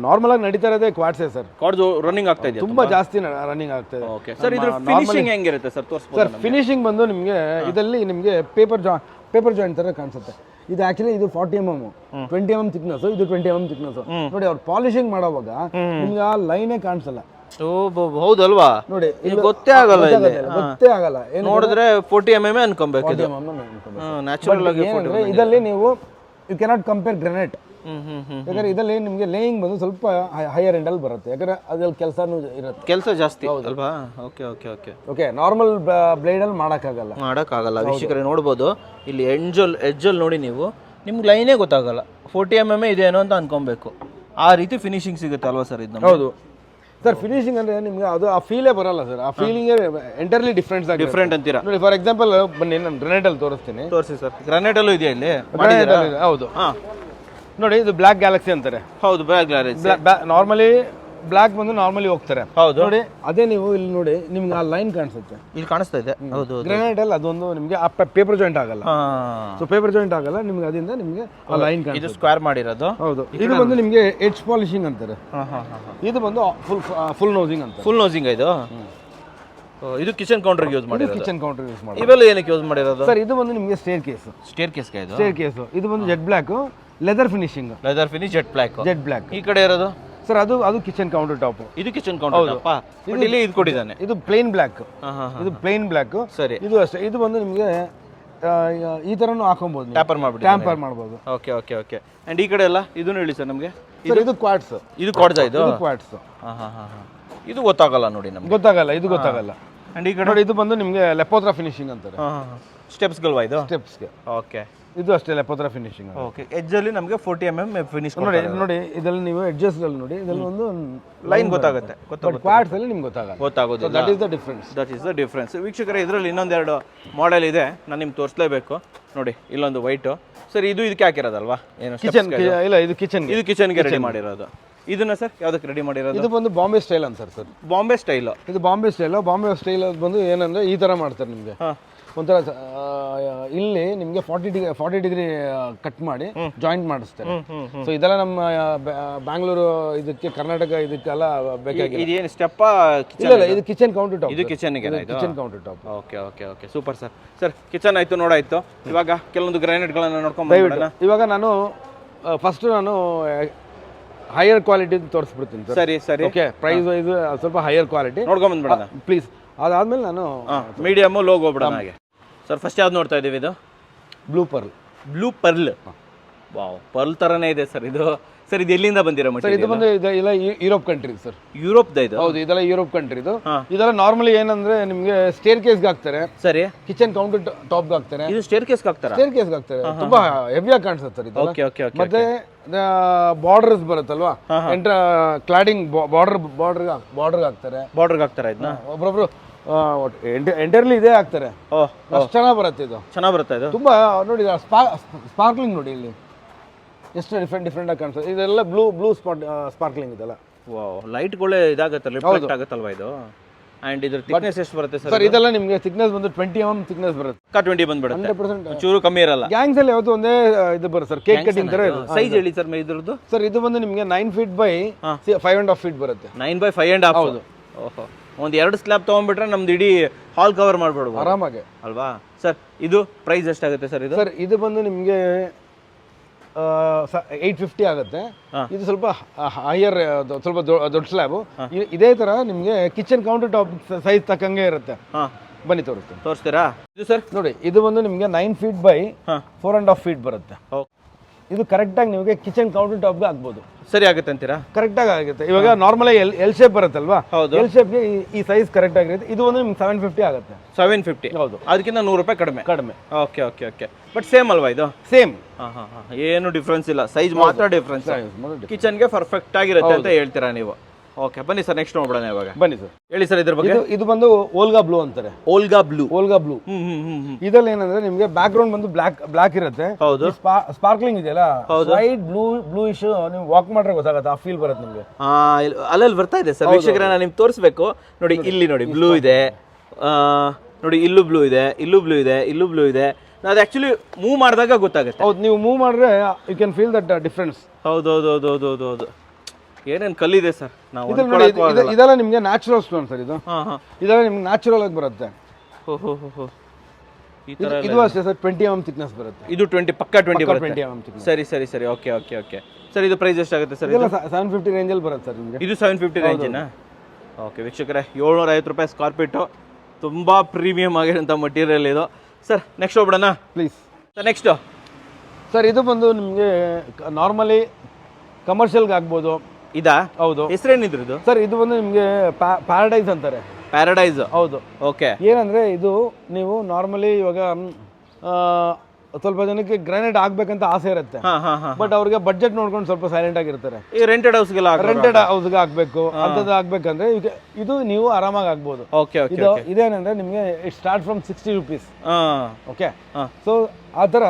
ನಾರ್ಮಲ್ ಆಗಿ ನಡೀತಾ ಇರೋದೇ ಕ್ವಾಡ್ಸೇ ಸರ್. ಕಾರ್ಡ್ಸ್ ರನ್ನಿಂಗ್ ಆಗ್ತಾ ಇದೆ, ತುಂಬಾ ಜಾಸ್ತಿ ರನ್ನಿಂಗ್ ಆಗ್ತಾ ಇದೆ. ಓಕೆ ಸರ್, ಇದ್ರ ಫಿನಿಶಿಂಗ್ ಹೆಂಗಿರುತ್ತೆ ಸರ್ ತೋರಿಸ್ಬೋದು? ಸರ್ ಫಿನಿಶಿಂಗ್ ಬಂದು ನಿಮಗೆ ಇದರಲ್ಲಿ ನಿಮಗೆ ಪೇಪರ್ ಜಾಯಿಂಟ್ ತರ ಕಾಣಿಸುತ್ತೆ. ಇದು ಆಕ್ಚುಲಿ ಇದು 40 mm 20 mm ಥಿಕ್ನೆಸ್, ಇದು 20 mm ಥಿಕ್ನೆಸ್. ನೋಡಿ ಅವ್ರು ಪಾಲಿಶಿಂಗ್ ಮಾಡೋವಾಗ ನಿಮ್ಗೆ ಆ ಲೈನೇ ಕಾಣಿಸಲ್ಲ. ಹೌದಲ್ವಾ? ನೋಡಿ ಗೊತ್ತೇ ಆಗಲ್ಲ, ಗೊತ್ತೇ ಆಗಲ್ಲ. ನೋಡಿದ್ರೆ 40 mm ಅನ್ಕೊಬೇಕು. ನ್ಯಾಚುರಲ್ ಆಗಿ ಇದರಲ್ಲಿ ನೀವು ಯು ಕೆನಾಟ್ ಕಂಪೇರ್ ಗ್ರಾನೈಟ್. ಯಾಕಂದ್ರೆ ಇದರಲ್ಲಿ ನಿಮಗೆ ಲೇಯಿಂಗ್ ಬಂದು ಸ್ವಲ್ಪ ಹೈಯರ್ ಎಂಡ್ ಅಲ್ಲಿ ಬರುತ್ತೆ. ಯಾಕಂದ್ರೆ ಅದ್ರಲ್ಲಿ ಕೆಲಸನೂ ಇರುತ್ತೆ, ಕೆಲಸ ಜಾಸ್ತಿ ಅಲ್ವಾ? Okay okay okay okay. Normal blade ಅಲ್ಲಿ ಮಾಡಕ್ಕಾಗಲ್ಲ. ವೀಕ್ಷಕರೇ ನೋಡ್ಬೋದು ಇಲ್ಲಿ ಎಡ್ಜಲ್ ನೋಡಿ ನೀವು, ನಿಮ್ಗೆ ಲೈನೇ ಗೊತ್ತಾಗಲ್ಲ 40 mm ಇದೇನೋ ಅಂತ ಅನ್ಕೊಬೇಕು. ಆ ರೀತಿ ಫಿನಿಶಿಂಗ್ ಸಿಗುತ್ತೆ ಅಲ್ವಾ ಸರ್ ಇದು? ಹೌದು ಸರ್. ಫಿನಿಶಿಂಗ್ ಅಂದ್ರೆ ನಿಮ್ಗೆ ಅದು ಆ ಫೀಲೇ ಬರಲ್ಲ ಸರ್. ಆ ಫೀಲಿಂಗ್ ಎಂಟರ್ಲಿ ಡಿಫ್ರೆಂಟ್ ಅಂತೀರಾ? ನೋಡಿ ಫಾರ್ ಎಕ್ಸಾಂಪಲ್ ಬನ್ನಿ ನಾನು ಗ್ರಾನೈಟ್ ಅಲ್ಲಿ ತೋರಿಸ್ತೀನಿ. ತೋರಿಸಿ ಸರ್. ಗ್ರಾನೈಟ್ ಅಲ್ಲೂ ಇದೆಯಾ ಇಲ್ಲಿ? ಹೌದು. ನೋಡಿ ಇದು ಬ್ಲಾಕ್ ಗ್ಯಾಲಕ್ಸಿ ಅಂತಾರೆ. ಹೌದು, ಬ್ಲಾಕ್ ಗ್ಯಾಲಕ್ಸಿ. ನಾರ್ಮಲಿ ಬ್ಲಾಕ್ ಬಂದು ನಾರ್ಮಲಿ ಹೋಗ್ತಾರೆ. ಹೌದು ನೋಡಿ ಅದೇ ನೀವು ಇಲ್ಲಿ ನೋಡಿ ನಿಮ್ಗೆ ಆ ಲೈನ್ ಕಾಣಿಸುತ್ತೆ, ಇಲ್ಲಿ ಕಾಣಿಸ್ತಾ ಇದೆ. ಹೌದು, ಗ್ರಾನೈಟ್ ಅಲ್ಲಿ ಅದೊಂದು ನಿಮ್ಗೆ ಆ ಪೇಪರ್ ಜಾಯಿಂಟ್ ಆಗಲ್ಲ. ಸೊ ಪೇಪರ್ ಜಾಯಿಂಟ್ ಆಗಲ್ಲ ನಿಮ್ಗೆ, ಅದರಿಂದ ನಿಮ್ಗೆ ಆ ಲೈನ್ ಕಾಣಿಸುತ್ತೆ. ಇದು ಸ್ಕ್ವೇರ್ ಮಾಡಿರೋದು. ಹೌದು. ಇದು ಬಂದು ನಿಮ್ಗೆ ಎಡ್ಜ್ ಪಾಲಿಶಿಂಗ್ ಅಂತಾರೆ. ಇದು ಬಂದು ಫುಲ್ ನೋಸಿಂಗ್ ಅಂತ. ಫುಲ್ ನೋಸಿಂಗ್ ಇದು. ಇದು ಕಿಚನ್ ಕೌಂಟರ್ ಯೂಸ್ ಮಾಡಿರೋದು. ಕಿಚನ್ ಕೌಂಟರ್ ಯೂಸ್ ಮಾಡಿ. ಇವೆಲ್ಲ ಏನಕ್ಕೆ ಯೂಸ್ ಮಾಡಿರೋದು ಸರ್? ಇದು ಬಂದು ನಿಮಗೆ ಸ್ಟೇರ್ ಕೇಸ್. Stair case. ಇದು ಬಂದು jet black leather finishing. Leather finish jet black. ಈ ಕಡೆ ಇರೋದು ಸರ್ ಅದು ಕಿಚನ್ ಕೌಂಟರ್ ಟಾಪ್. ಇದು ಕಿಚನ್ ಕೌಂಟರ್ ಟಾಪ್. ಇಲ್ಲಿ ಇದು ಕೊಟ್ಟಿದ್ದಾನೆ. ಇದು ಪ್ಲೇನ್ ಬ್ಲಾಕ್. ಇದು ಪ್ಲೇನ್ ಬ್ಲಾಕ್. ಸರಿ. ಇದು ಅಷ್ಟೇ. ಇದು ಬಂದು ನಿಮಗೆ ಈ ತರನು ಹಾಕೊಬಹುದು, ಟ್ಯಾಂಪರ್ ಮಾಡಬಹುದು. Okay okay okay. ಅಂಡ್ ಈ ಕಡೆ ಎಲ್ಲ ಇದನ್ನು ಹೇಳಿ ಸರ್ ನಮಗೆ. ಇದು ಕ್ವಾಡ್ಸ್. ಇದು ಕ್ವಾಡ್ಸ್. ಇದು ಕ್ವಾಡ್ಸ್. ಇದು ಗೊತ್ತಾಗಲ್ಲ ನೋಡಿ ನಮ್ಗೆ. ಇದು ಗೊತ್ತಾಗಲ್ಲ. ಅಂಡ್ ಈ ಕಡೆ ನೋಡಿ ಇದು ಬಂದು ನಿಮಗೆ ಲೆಪೋತ್ರಾ ಫಿನಿಶಿಂಗ್ ಅಂತಾರೆ. ಸ್ಟೆಪ್ಸ್ಗಲ್ವಾ ಇದು? ಸ್ಟೆಪ್ಸ್ಗೆ. ಓಕೆ. ಇದು ಅಷ್ಟೇ ಲೆಪೋತ್ರಾ ಫಿನಿಶಿಂಗ್. ಓಕೆ. ಎಡ್ಜ್ ಅಲ್ಲಿ ನಮಗೆ 40 mm ಫಿನಿಶ್ ನೋಡಿ ಇದರಲ್ಲಿ ನೀವು ಎಡ್ಜಸ್ ಅಲ್ಲಿ ನೋಡಿ ಇದರಲ್ಲಿ ಒಂದು ಲೈನ್ ಗೊತ್ತಾಗುತ್ತೆ. ಕ್ವಾಡ್ಸ್ ಅಲ್ಲಿ ನಿಮ್ಗೆ ಗೊತ್ತಾಗೋದಿಲ್ಲ. That is the difference. ವೀಕ್ಷಕರೇ ಇದರಲ್ಲಿ ಇನ್ನೊಂದೆರಡು ಮಾಡೆಲ್ ಇದೆ, ನಾನು ನಿಮ್ಗೆ ತೋರಿಸಲೇಬೇಕು. ನೋಡಿ ಇಲ್ಲೊಂದು ವೈಟು. ಸರ್ ಇದು ಇದಕ್ಕೆ ಹಾಕಿರೋದಲ್ವಾ? ಏನು ಕಿಚನ್? ಇಲ್ಲ, ಇದು ಕಿಚನ್ಗೆ ರೆಡಿ ಮಾಡಿರೋದು. ಇದನ್ನ ಸರ್ ಯಾವುದಕ್ಕೆ ರೆಡಿ ಮಾಡಿರೋದು? ಇದು ಬಂದು ಬಾಂಬೆ ಸ್ಟೈಲ್ ಅಂತಾರೆ ಸರ್. ಬಾಂಬೆ ಸ್ಟೈಲ್. ಇದು ಬಾಂಬೆ ಸ್ಟೈಲ್ ಬಂದು ಏನಂದ್ರೆ ಈ ತರ ಮಾಡ್ತಾರೆ ನಿಮಗೆ. ಒಂಥರ ಇಲ್ಲಿ ನಿಮಗೆ 40 ಡಿಗ್ರಿ ಕಟ್ ಮಾಡಿ ಜಾಯಿಂಟ್ ಮಾಡಿಸ್ತಾರೆ. ಸೊ ಇದೆಲ್ಲ ನಮ್ಮ ಬ್ಯಾಂಗ್ಳೂರು ಇದಕ್ಕೆ, ಕರ್ನಾಟಕ ಇದಕ್ಕೆಲ್ಲ ಬೇಕಾಗಿದೆ. ಇದೇನು ಸ್ಟೆಪ್? ಇಲ್ಲ, ಇದು ಕಿಚನ್ ಕೌಂಟರ್ ಟಾಪ್. ಇದು ಕಿಚನ್ಗೆ kitchen counter top. Okay okay okay. Super sir. Sir kitchen ಆಯ್ತು, ನೋಡಾಯ್ತು. ಇವಾಗ ಕೆಲವೊಂದು ಗ್ರಾನೈಟ್ಗಳನ್ನ ನೋಡ್ಕೊಂಡು ಇವಾಗ ನಾನು ಫಸ್ಟ್ ಹೈಯರ್ ಕ್ವಾಲಿಟಿ ತೋರಿಸ್ಬಿಡ್ತೀನಿ. ಸರಿ ಸರಿ. ಓಕೆ. ಪ್ರೈಸ್ ವೈಸ್ ಸ್ವಲ್ಪ ಹೈಯರ್ ಕ್ವಾಲಿಟಿ ನೋಡ್ಕೊಂಡ್ ಬಂದ್ಬಿಡೋಣ ಪ್ಲೀಸ್. ಅದಾದ್ಮೇಲೆ ನಾನು ಮೀಡಿಯಮ್ ಲೋಗೋ ಬಿಡೋಣ ಹಾಗೆ. ಸರ್ ಫಸ್ಟ್ ಯಾವ್ದು ನೋಡ್ತಾ ಇದೀವಿ? ಇದು ಬ್ಲೂ ಪರ್ಲ್. ವಾವ್, ಪರ್ಲ್ ತರನೇ ಇದೆ ಸರ್ ಇದು. ಸರ್ ಇದು ಎಲ್ಲಿಂದ ಬಂದಿರೋ ಸರ್? ಇದು ಬಂದು ಇದೆಲ್ಲ ಯುರೋಪ್ ಕಂಟ್ರಿ ಸರ್. ಯುರೋಪ್ದ ಇದು? ಹೌದು, ಇದೆಲ್ಲ ಯುರೋಪ್ ಕಂಟ್ರಿ. ಇದೆಲ್ಲ ನಾರ್ಮಲಿ ಏನಂದ್ರೆ ನಿಮ್ಗೆ ಸ್ಟೇರ್ ಕೇಸ್ಗೆ ಹಾಕ್ತಾರೆ. ಸರಿ. ಕಿಚನ್ ಕೌಂಟರ್ ಟಾಪ್ಗೆ ಹಾಕ್ತಾರೆ. ಇದು ಸ್ಟೇರ್ ಕೇಸ್ಗೆ ಹಾಕ್ತಾರೆ? ಸ್ಟೇರ್ ಕೇಸ್ಗೆ ಹಾಕ್ತಾರೆ. ತುಂಬಾ ಹೆವಿಯಾಗಿ ಕಾಣಿಸುತ್ತೆ ಸರ್ ಇದು. Okay okay okay. ಮತ್ತೆ ಬಾರ್ಡರ್ಸ್ ಬರುತ್ತಲ್ವಾ, ಕ್ಲಾಡಿಂಗ್ ಬಾರ್ಡರ್ಗೆ ಹಾಕ್ತಾರೆ. ಬಾರ್ಡರ್ಗೆ ಹಾಕ್ತಾರೆ ಇದನ್ನ ಒಬ್ರೊಬ್ರು ಎಂಟರ್ಲಿ ಇದೇ ಹಾಕ್ತಾರೆ. ಅಷ್ಟು ಚೆನ್ನಾಗಿ ಬರುತ್ತೆ ಇದು. ಚೆನ್ನಾಗಿ ಬರುತ್ತೆ ಇದು ತುಂಬಾ. ನೋಡಿ ಸ್ಪಾರ್ಕ್ಲಿಂಗ್ ನೋಡಿ ಇಲ್ಲಿ ಎಷ್ಟು ಡಿಫ್ರೆಂಟ್ ಆಗಿ ಕಾಣಿಸುತ್ತೆ. ಇದೆಲ್ಲ ಬ್ಲೂ ಸ್ಪಾರ್ಕ್ಲಿಂಗ್ ಇದೆಲ್ಲ. ವಾವ್, ಲೈಟ್ಗಳೇ ಇದಾಗುತ್ತೆ, ರಿಫ್ಲೆಕ್ಟ್ ಆಗುತ್ತಲ್ವಾ ಇದು? ಅಂಡ್ ಇದ್ರ ಥಿಕ್ನೆಸ್ ಎಷ್ಟು ಬರುತ್ತೆ ಸರ್? ಇದೆಲ್ಲ ನಿಮಗೆ ಥಿಕ್ನೆಸ್ ಬಂದು 20 mm ಥಿಕ್ನೆಸ್ ಬರುತ್ತೆ. 20 ಬಂದ್ಬಿಡುತ್ತೆ. 100% ಚೂರು ಕಮ್ಮಿ ಇರಲ್ಲ. ಗ್ಯಾಂಗ್ಸ್ ಅಲ್ಲಿ ಯಾವತ್ತು ಒಂದೇ ಇದು ಬರುತ್ತೆ ಸರ್, ಕೇಕ್ ಕಟಿಂಗ್ ತರ. ಸೈಜ್ ಹೇಳಿ ಸರ್ ಇದ್ರದ್ದು. ಸರ್ ಇದು ಬಂದು ನಿಮಗೆ 9 feet by 5.5 feet ಬರುತ್ತೆ. 9 by 5.5. ಹೌದು. ಓಹೋ, ಒಂದು 2 ಸ್ಲ್ಯಾಬ್ ತಗೊಂಡ್ಬಿಟ್ರೆ ನಮ್ದು ಇಡೀ ಹಾಲ್ ಕವರ್ ಮಾಡ್ಬಿಡ್ಬೋದು ಆರಾಮಾಗಿ ಅಲ್ವಾ ಸರ್? ಇದು ಪ್ರೈಸ್ ಎಷ್ಟಾಗುತ್ತೆ ಸರ್? ಇದು ಸರ್ ಇದು ಬಂದು ನಿಮಗೆ 850 ಆಗುತ್ತೆ. ಇದು ಸ್ವಲ್ಪ ಹೈಯರ್, ಸ್ವಲ್ಪ ದೊಡ್ಡ ಸ್ಲ್ಯಾಬ್. ಇದೇ ತರ ನಿಮಗೆ ಕಿಚನ್ ಕೌಂಟರ್ ಟಾಪ್ ಸೈಜ್ ತಕ್ಕಂಗೆ ಇರುತ್ತೆ. ಬನ್ನಿ ತೋರಿಸ್ತೀರಾ? ಇದು ಸರ್ ನೋಡಿ, ಇದು ಬಂದು ನಿಮಗೆ 9 feet by 4.5 feet ಬರುತ್ತೆ. ಇದು ಕರೆಕ್ಟಾಗಿ ನಿಮಗೆ ಕಿಚನ್ ಕೌಂಟರ್ ಟಾಪ್ಗೆ ಆಗ್ಬೋದು. ಸರಿ ಆಗುತ್ತೆ ಅಂತೀರಾ? ಕರೆಕ್ಟಾಗಿ ಆಗುತ್ತೆ. ಇವಾಗ ನಾರ್ಮಲ್ ಎಲ್ ಶೇಪ್ ಬರುತ್ತಲ್ವಾ, ಹೌದು. ಎಲ್ ಶೇಪ್ಗೆ ಈ ಸೈಜ್ ಕರೆಕ್ಟ್ ಆಗಿರುತ್ತೆ. ಇದು ಒಂದು ನಿಮ್ಗೆ 750 ಆಗುತ್ತೆ. 750. ಹೌದು, ಅದಕ್ಕಿಂತ 100 ರೂಪಾಯಿ ಕಡಿಮೆ. ಕಡಿಮೆ. Okay okay okay. But same ಅಲ್ವಾ ಇದು? ಸೇಮ್. ಏನು ಡಿಫ್ರೆನ್ಸ್ ಇಲ್ಲ, ಸೈಜ್ ಮಾತ್ರ ಡಿಫ್ರೆನ್ಸ್. ಕಿಚನ್ಗೆ ಪರ್ಫೆಕ್ಟ್ ಆಗಿರುತ್ತೆ ಅಂತ ಹೇಳ್ತೀರಾ ನೀವು? ಓಕೆ, ಬನ್ನಿ ಸರ್, ನೆಕ್ಸ್ಟ್ ನೋಡೋಣ ಇವಾಗ. ಬನ್ನಿ ಸರ್, ಹೇಳಿ ಸರ್ ಇದ್ರ ಬಗ್ಗೆ. ಇದು ಬಂದು ಓಲ್ಗಾ ಬ್ಲೂ ಅಂತಾರೆ. ಓಲ್ಗಾ ಬ್ಲೂ. ಓಲ್ಗಾ ಬ್ಲೂ ಇದ್ರಲ್ಲಿ ಏನಂದ್ರೆ ನಿಮ್ಗೆ ಬ್ಯಾಕ್ ಗ್ರೌಂಡ್ ಬಂದು ಬ್ಲಾಕ್ ಇರುತ್ತೆ. ಹೌದು. ಸ್ಪಾರ್ಕ್ಲಿಂಗ್ ಇದೆಯಲ್ಲ, ವೈಟ್ ಬ್ಲೂ ಇಶ್, ನೀವು ವಾಕ್ ಮಾಡ್ರೆ ಗೊತ್ತಾಗುತ್ತೆ, ಆ ಫೀಲ್ ಬರುತ್ತೆ ನಿಮ್ಗೆ. ಅಲ್ಲಲ್ಲಿ ಬರ್ತಾ ಇದೆ ಸರ್, ವೀಕ್ಷಕರ ನಾನು ನಿಮ್ಗೆ ತೋರಿಸ್ಬೇಕು ನೋಡಿ. ಇಲ್ಲಿ ನೋಡಿ ಬ್ಲೂ ಇದೆ, ನೋಡಿ ಇಲ್ಲೂ ಬ್ಲೂ ಇದೆ, ಇಲ್ಲೂ ಬ್ಲೂ ಇದೆ, ಇಲ್ಲೂ ಬ್ಲೂ ಇದೆ. ಅದು ಆಕ್ಚುಲಿ ಮೂವ್ ಮಾಡಿದಾಗ ಗೊತ್ತಾಗುತ್ತೆ. ಹೌದು, ನೀವು ಮೂವ್ ಮಾಡಿದ್ರೆ you can feel that difference. ಹೌದು ಹೌದು ಹೌದು ಹೌದು ಹೌದು ಹೌದು. ಏನೇನು ಕಲ್ಲಿದೆ ಸರ್ ನಾವು ಇದೆಲ್ಲ ನಿಮ್ಗೆ ನ್ಯಾಚುರಲ್ ಸ್ಟೋನ್ ಸರ್. ಇದು ಇದೆಲ್ಲ ನಿಮ್ಗೆ ನ್ಯಾಚುರಲ್ ಆಗಿ ಬರುತ್ತೆ. ಇದು ಅಷ್ಟೇ ಸರ್, 20 mm ಥಿಕ್ನೆಸ್ ಬರುತ್ತೆ. ಇದು 20 ಪಕ್ಕಾ 20 ಬರುತ್ತೆ. 20 mm ಥಿಕ್ನೆಸ್. ಸರಿ ಸರಿ ಸರಿ, ಓಕೆ ಓಕೆ ಓಕೆ. ಸರ್ ಇದು ಪ್ರೈಸ್ ಎಷ್ಟಾಗುತ್ತೆ ಸರ್? ಇದೆಲ್ಲ 750 ರೇಂಜಲ್ಲಿ ಬರುತ್ತೆ ಸರ್ ನಿಮಗೆ. ಇದು 750 ರೇಂಜಿನಾ? ಓಕೆ ವೀಕ್ಷಕರೇ, 750 ರೂಪಾಯಿ ಸ್ಕ್ವೇರ್ ಫೀಟು, ತುಂಬ ಪ್ರೀಮಿಯಮ್ ಆಗಿರೋಂಥ ಮಟೀರಿಯಲ್ ಇದು. ಸರ್ ನೆಕ್ಸ್ಟ್ ಹೋಗ್ಬಿಡೋಣ ಪ್ಲೀಸ್. ಸರ್ ನೆಕ್ಸ್ಟು ಸರ್ ಇದು ಬಂದು ನಿಮಗೆ ನಾರ್ಮಲಿ ಕಮರ್ಷಿಯಲ್ಗೆ ಆಗ್ಬೋದು. ಇದಾ? ಹೌದು. ಹೆಸರೇನಿದ್ರು ಇದು? ಸರ್ ಇದು ಬಂದು ನಿಮಗೆ ಪ್ಯಾರಡೈಸ್ ಅಂತಾರೆ. ಪ್ಯಾರಡೈಸ್? ಹೌದು. ಓಕೆ. ಏನಂದ್ರೆ ಇದು ನೀವು ನಾರ್ಮಲಿ ಇವಾಗ ಸ್ವಲ್ಪ ಜನಕ್ಕೆ ಗ್ರಾನೈಟ್ ಆಗ್ಬೇಕಂತ ಆಸೆ ಇರುತ್ತೆ, ಬಟ್ ಅವ್ರಿಗೆ ಬಡ್ಜೆಟ್ ನೋಡ್ಕೊಂಡು ಸ್ವಲ್ಪ ಸೈಲೆಂಟ್ ಆಗಿರ್ತಾರೆ. ಈ ರೆಂಟೆಡ್ ಹೌಸ್ಗೆಲ್ಲ ರೆಂಟೆಡ್ ಹೌಸ್ಗೆ ಆಗ್ಬೇಕು ಅಂತದ್ದು ಆಗ್ಬೇಕಂದ್ರೆ ಇದು ನೀವು ಆರಾಮಾಗಿ ಆಗ್ಬೋದು. Okay okay. ಇದು ಇದೇನಂದ್ರೆ ನಿಮಗೆ it start from 60 rupees. Okay, so ಆ ಥರ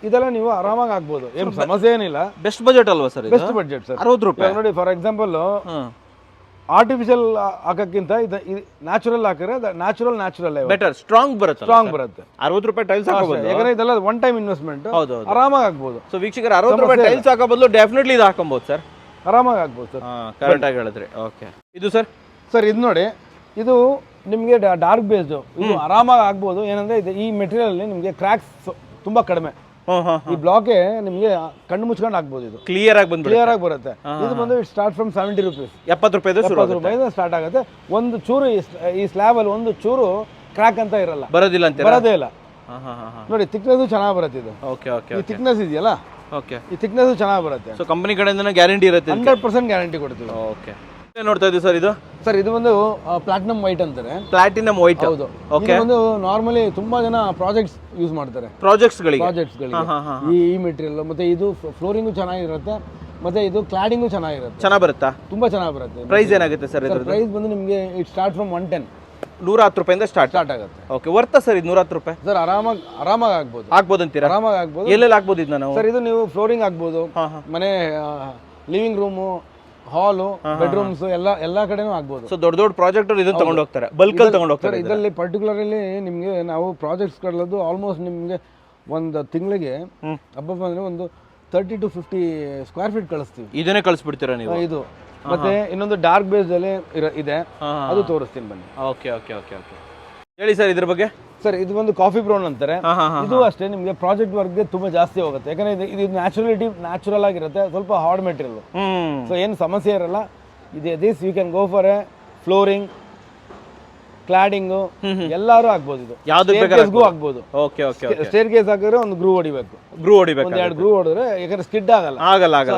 ಇದೆಲ್ಲ ನೀವು ಆರಾಮಾಗಿ ಆಗ್ಬೋದು, ಏನು ಸಮಸ್ಯೆ ಏನಿಲ್ಲ. ಬೆಸ್ಟ್ ಬಜೆಟ್ ಅಲ್ವಾ ಸರ್? Best budget sir. 60 ರೂಪಾಯಿ ನೋಡಿ, ಫಾರ್ ಎಕ್ಸಾಂಪಲ್ ಆರ್ಟಿಫಿಷಿಯಲ್ ಹಾಕಕ್ಕಿಂತ ಇದು ನ್ಯಾಚುರಲ್ ಹಾಕಿದ್ರೆ ನ್ಯಾಚುರಲ್ ಬೆಟರ್, ಸ್ಟ್ರಾಂಗ್ ಬರುತ್ತೆ. 60 ರೂಪಾಯಿ ಟೈಲ್ಸ್ ಹಾಕಬಹುದು, ಯಾಕಂದ್ರೆ ಇದೆಲ್ಲ ಒನ್ ಟೈಮ್ ಇನ್ವೆಸ್ಟ್ಮೆಂಟ್. ಹೌದು, ಆರಾಮಾಗಿ ಆಗ್ಬೋದು. ಸೊ ವೀಕ್ಷಕರ 60 ರೂಪಾಯಿ ಟೈಲ್ಸ್ ಹಾಕೋ ಬದಲು ಡೆಫಿನೆಟ್ಲಿ ಇದು ಹಾಕೊಬಹುದು ಸರ್, ಆರಾಮಾಗಿ ಆಗ್ಬೋದು ಸರ್. ಕರೆಕ್ಟ್ ಆಗಿ ಹೇಳಿದ್ರಿ. ಓಕೆ, ಇದು ಸರ್? ಸರ್ ಇದು ನೋಡಿ, ಇದು ನಿಮಗೆ ಡಾರ್ಕ್ ಬೇಸ್ಡ್, ಇದು ಆರಾಮಾಗಿ ಆಗ್ಬೋದು. ಏನಂದ್ರೆ ಇದು ಈ ಮೆಟೀರಿಯಲ್ ನಿಮಗೆ ಕ್ರ್ಯಾಕ್ಸ್ ತುಂಬಾ ಕಡಿಮೆ. ಈ ಬ್ಲಾಕ್ ನಿಮಗೆ ಕಣ್ಣು ಮುಚ್ಕೊಂಡು ಆಗ್ಬೋದು. ಇದು ಕ್ಲಿಯರ್ ಆಗಿ ಬರುತ್ತೆ. ಇದು ಬಂದು ಸ್ಟಾರ್ಟ್ ಫ್ರಮ್ 70 ರೂಪೀಸ್. 70 ರೂಪಾಯಿ ಸ್ಟಾರ್ಟ್ ಆಗುತ್ತೆ. ಒಂದು ಚೂರು ಈ ಸ್ಲ್ಯಾಬ್ ಅಲ್ಲಿ ಒಂದು ಚೂರು ಕ್ರ್ಯಾಕ್ ಅಂತ ಇರಲ್ಲ, ಬರೋದಿಲ್ಲ ಅಂತ, ಬರೋದೇ ಇಲ್ಲ. ನೋಡಿ, ಥಿಕ್ನೆಸ್ ಚೆನ್ನಾಗಿ ಬರುತ್ತೆ. ಇದು ಈ ಥಿಕ್ನೆಸ್ ಇದೆಯಲ್ಲ, ಈ ಥಿಕ್ನೆಸ್ ಚೆನ್ನಾಗಿ ಬರುತ್ತೆ. ಸೊ ಕಂಪನಿ ಕಡೆಯಿಂದ ಗ್ಯಾರಂಟಿ ಇರುತ್ತೆ, 100% ಗ್ಯಾರಂಟಿ ಕೊಡ್ತೀವಿ. ಓಕೆ, ನೋಡ್ತಾ ಇದ್ದೀವಿ ಸರ್. ಇದು ಸರ್ ಇದು ಒಂದು ಪ್ಲಾಟಿನಮ್ ವೈಟ್ ಅಂತಾರೆ. Platinum white. ಹೌದು. ಇದು ಒಂದು ನಾರ್ಮಲಿ ತುಂಬಾ ಜನ ಪ್ರಾಜೆಕ್ಟ್ಸ್ ಯೂಸ್ ಮಾಡ್ತಾರೆ, ಪ್ರಾಜೆಕ್ಟ್ಸ್ ಗಳಿಗೆ. ಈ ಮೆಟೀರಿಯಲ್ ಮತ್ತೆ ಇದು ಫ್ಲೋರಿಂಗು ಚೆನ್ನಾಗಿರುತ್ತೆ, ಮತ್ತೆ ಇದು ಕ್ಲಾಡಿಂಗು ಚೆನ್ನಾಗಿರುತ್ತೆ. ಚೆನ್ನಾಗಿ ಬರುತ್ತಾ? ತುಂಬಾ ಚೆನ್ನಾಗಿ ಬರುತ್ತೆ. ಪ್ರೈಸ್ ಏನಾಗುತ್ತೆ ಸರ್? ಪ್ರೈಸ್ ಬಂದು ನಿಮಗೆ ಇಟ್ ಸ್ಟಾರ್ಟ್ ಫ್ರಮ್ 110. 110 ರೂಪಾಯಿಂದ ಸ್ಟಾರ್ಟ್ ಆಗುತ್ತೆ. ಓಕೆ, ವರ್ತಾ ಸರ್ ಇದು 110 ರೂಪಾಯಿ? ಸರ್ ಆರಾಮಾಗಿ ಆಗ್ಬೋದು ಅಂತೀರಾ? ಆರಾಮಾಗಿ ಆಗ್ಬೋದು. ಎಲ್ಲೆಲ್ಲಿ ಆಗ್ಬೋದು ಇದನ್ನ ನಾವು? ಸರ್ ಇದು ನೀವು ಫ್ಲೋರಿಂಗ್ ಆಗ್ಬೋದು, ಮನೆ ಲಿವಿಂಗ್ ರೂಮು, ಹಾಲು, ಬೆಡ್ರೂಮ್ಸ್ ಎಲ್ಲ ಕಡೆನೂ ಆಗ್ಬೋದು. ಸೊ ದೊಡ್ಡ ಪ್ರಾಜೆಕ್ಟ್ ಅವ್ರು ಇದನ್ನ ತಗೊಂಡು ಹೋಗ್ತಾರೆ, ಬಲ್ಕ್ ಅಲ್ಲಿ ತಗೊಂಡು ಹೋಗ್ತಾರೆ. ಇದರಲ್ಲಿ ಪರ್ಟಿಕ್ಯುಲರ್ಲಿ ನಿಮಗೆ ನಾವು ಪ್ರಾಜೆಕ್ಟ್ಸ್ ಗಳದ್ದು ಆಲ್ಮೋಸ್ಟ್ ನಿಮಗೆ ಒಂದು ತಿಂಗಳಿಗೆ ಹಬ್ಬ ಬಂದ್ರೆ ಒಂದು 30 to 50 ಸ್ಕ್ವೇರ್ ಫೀಟ್ ಕಳಿಸ್ತೀವಿ. ಇದನ್ನೇ ಕಳಿಸ್ಬಿಡ್ತೀರಾ ನೀವು? ಇದು ಮತ್ತೆ ಇನ್ನೊಂದು ಡಾರ್ಕ್ ಬೇಸ್ ಅಲ್ಲಿ ಇದೆ, ಅದು ತೋರಿಸ್ತೀನಿ ಬನ್ನಿ. ಓಕೆ ಓಕೆ ಓಕೆ ಓಕೆ, ಹೇಳಿ ಸರ್ ಇದ್ರ ಬಗ್ಗೆ. ಸರ್ ಇದು ಒಂದು ಕಾಫಿ ಬ್ರೌನ್ ಅಂತಾರೆ. ಇದು ಅಷ್ಟೇ ನಿಮಗೆ ಪ್ರಾಜೆಕ್ಟ್ ವರ್ಕ್ಗೆ ತುಂಬಾ ಜಾಸ್ತಿ ಹೋಗುತ್ತೆ, ಯಾಕಂದ್ರೆ ಇದು ನ್ಯಾಚುರಲ್ ಆಗಿರುತ್ತೆ, ಸ್ವಲ್ಪ ಹಾರ್ಡ್ ಮೆಟೀರಿಯಲ್. ಸೊ ಏನು ಸಮಸ್ಯೆ ಇರಲ್ಲ. This you can go for a flooring, cladding ಎಲ್ಲಾರು ಆಗ್ಬೋದು. ಇದು ಯಾವ್ದು ಆಗ್ಬೋದು. Okay okay. ಸ್ಟೇರ್ ಕೇಸ್ ಹಾಕಿದ್ರೆ ಒಂದು ಗ್ರೂ ಹೊಡಿಬೇಕು, ಒಂದು 2 ಗ್ರೂ ಹೊಡಿದ್ರೆ ಯಾಕಂದ್ರೆ ಸ್ಕಿಡ್ ಆಗಲ್ಲ.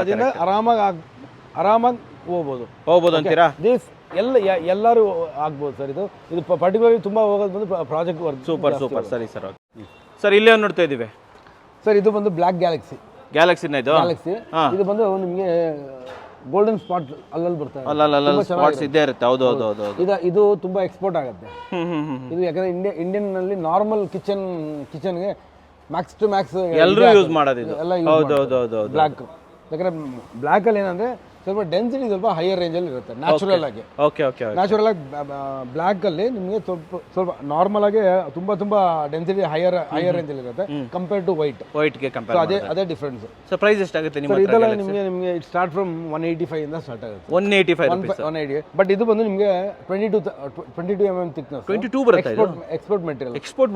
ಅದರಿಂದ ಆರಾಮಾಗಿ ಹೋಗ್ಬೋದು ಅಂತೀರಾ? ದಿಸ್ ಎಲ್ಲರೂ ಆಗ್ಬೋದು ಸರ್. ಇದು ಪರ್ಟಿಕ್ಯುಲರ್ಲಿ ತುಂಬಾ ಹೋಗೋದು ಬಂದು ಪ್ರಾಜೆಕ್ಟ್ ವರ್ಕ್. ಸೂಪರ್. ಸರಿ ಸರ್. ಸರ್ ಇಲ್ಲೇ ನೋಡ್ತಾ ಇದೀವಿ ಸರ್, ಇದು ಬಂದು ಬ್ಲಾಕ್ ಗ್ಯಾಲಕ್ಸಿ. ಇದು ಬಂದು ನಿಮಗೆ ಗೋಲ್ಡನ್ ಸ್ಪಾಟ್ ಅಲ್ಲಲ್ಲಿ ಬರ್ತದೆ, ಇದ್ದೇ ಇರುತ್ತೆ. ಹೌದು. ಇದು ತುಂಬಾ ಎಕ್ಸ್ಪೋರ್ಟ್ ಆಗುತ್ತೆ. ಇದು ಯಾಕಂದ್ರೆ ಇಂಡಿಯನ್ ನಲ್ಲಿ ನಾರ್ಮಲ್ ಕಿಚನ್ಗೆ ಮ್ಯಾಕ್ಸ್ ಟು ಮ್ಯಾಕ್ಸ್ ಎಲ್ಲರೂ ಯೂಸ್ ಮಾಡೋದು ಬ್ಲಾಕ್. ಯಾಕಂದ್ರೆ ಬ್ಲಾಕ್ ಅಲ್ಲಿ ಏನಂದ್ರೆ ಸ್ವಲ್ಪ ಡೆನ್ಸಿಟಿ ಸ್ವಲ್ಪ ಹೈಯರ್ ರೇಂಜ್ ಅಲ್ಲಿ ಇರುತ್ತೆ ನ್ಯಾಚುರಲ್ ಆಗಿ. ನ್ಯಾಚುರಲ್ ಆಗಿ ಬ್ಲಾಕ್ ಅಲ್ಲಿ ನಿಮಗೆ ಸ್ವಲ್ಪ ನಾರ್ಮಲ್ ಆಗಿ ತುಂಬಾ ಡೆನ್ಸಿಟಿ ಹೈಯರ್ ರೇಂಜ್ ಅಲ್ಲಿ ಇರುತ್ತೆ ಕಂಪೇರ್ ಟು ವೈಟ್ ಗೆ ಕಂಪೇರ್. ಅದೇ ಡಿಫರೆನ್ಸ್. ಸೊ ಪ್ರೈಸ್ ಎಷ್ಟಾಗುತ್ತೆ ನಿಮ್ಮ? ಇದೆಲ್ಲ ನಿಮಗೆ ಇಟ್ ಸ್ಟಾರ್ಟ್ ಫ್ರಮ್ 185 ಇಂದ ಸ್ಟಾರ್ಟ್ ಆಗುತ್ತೆ. 185. ಬಟ್ ಇದು ಬಂದು ನಿಮಗೆ 22 mm ಥಿಕ್ನೆಸ್. 22 ಬರುತ್ತೆ. Export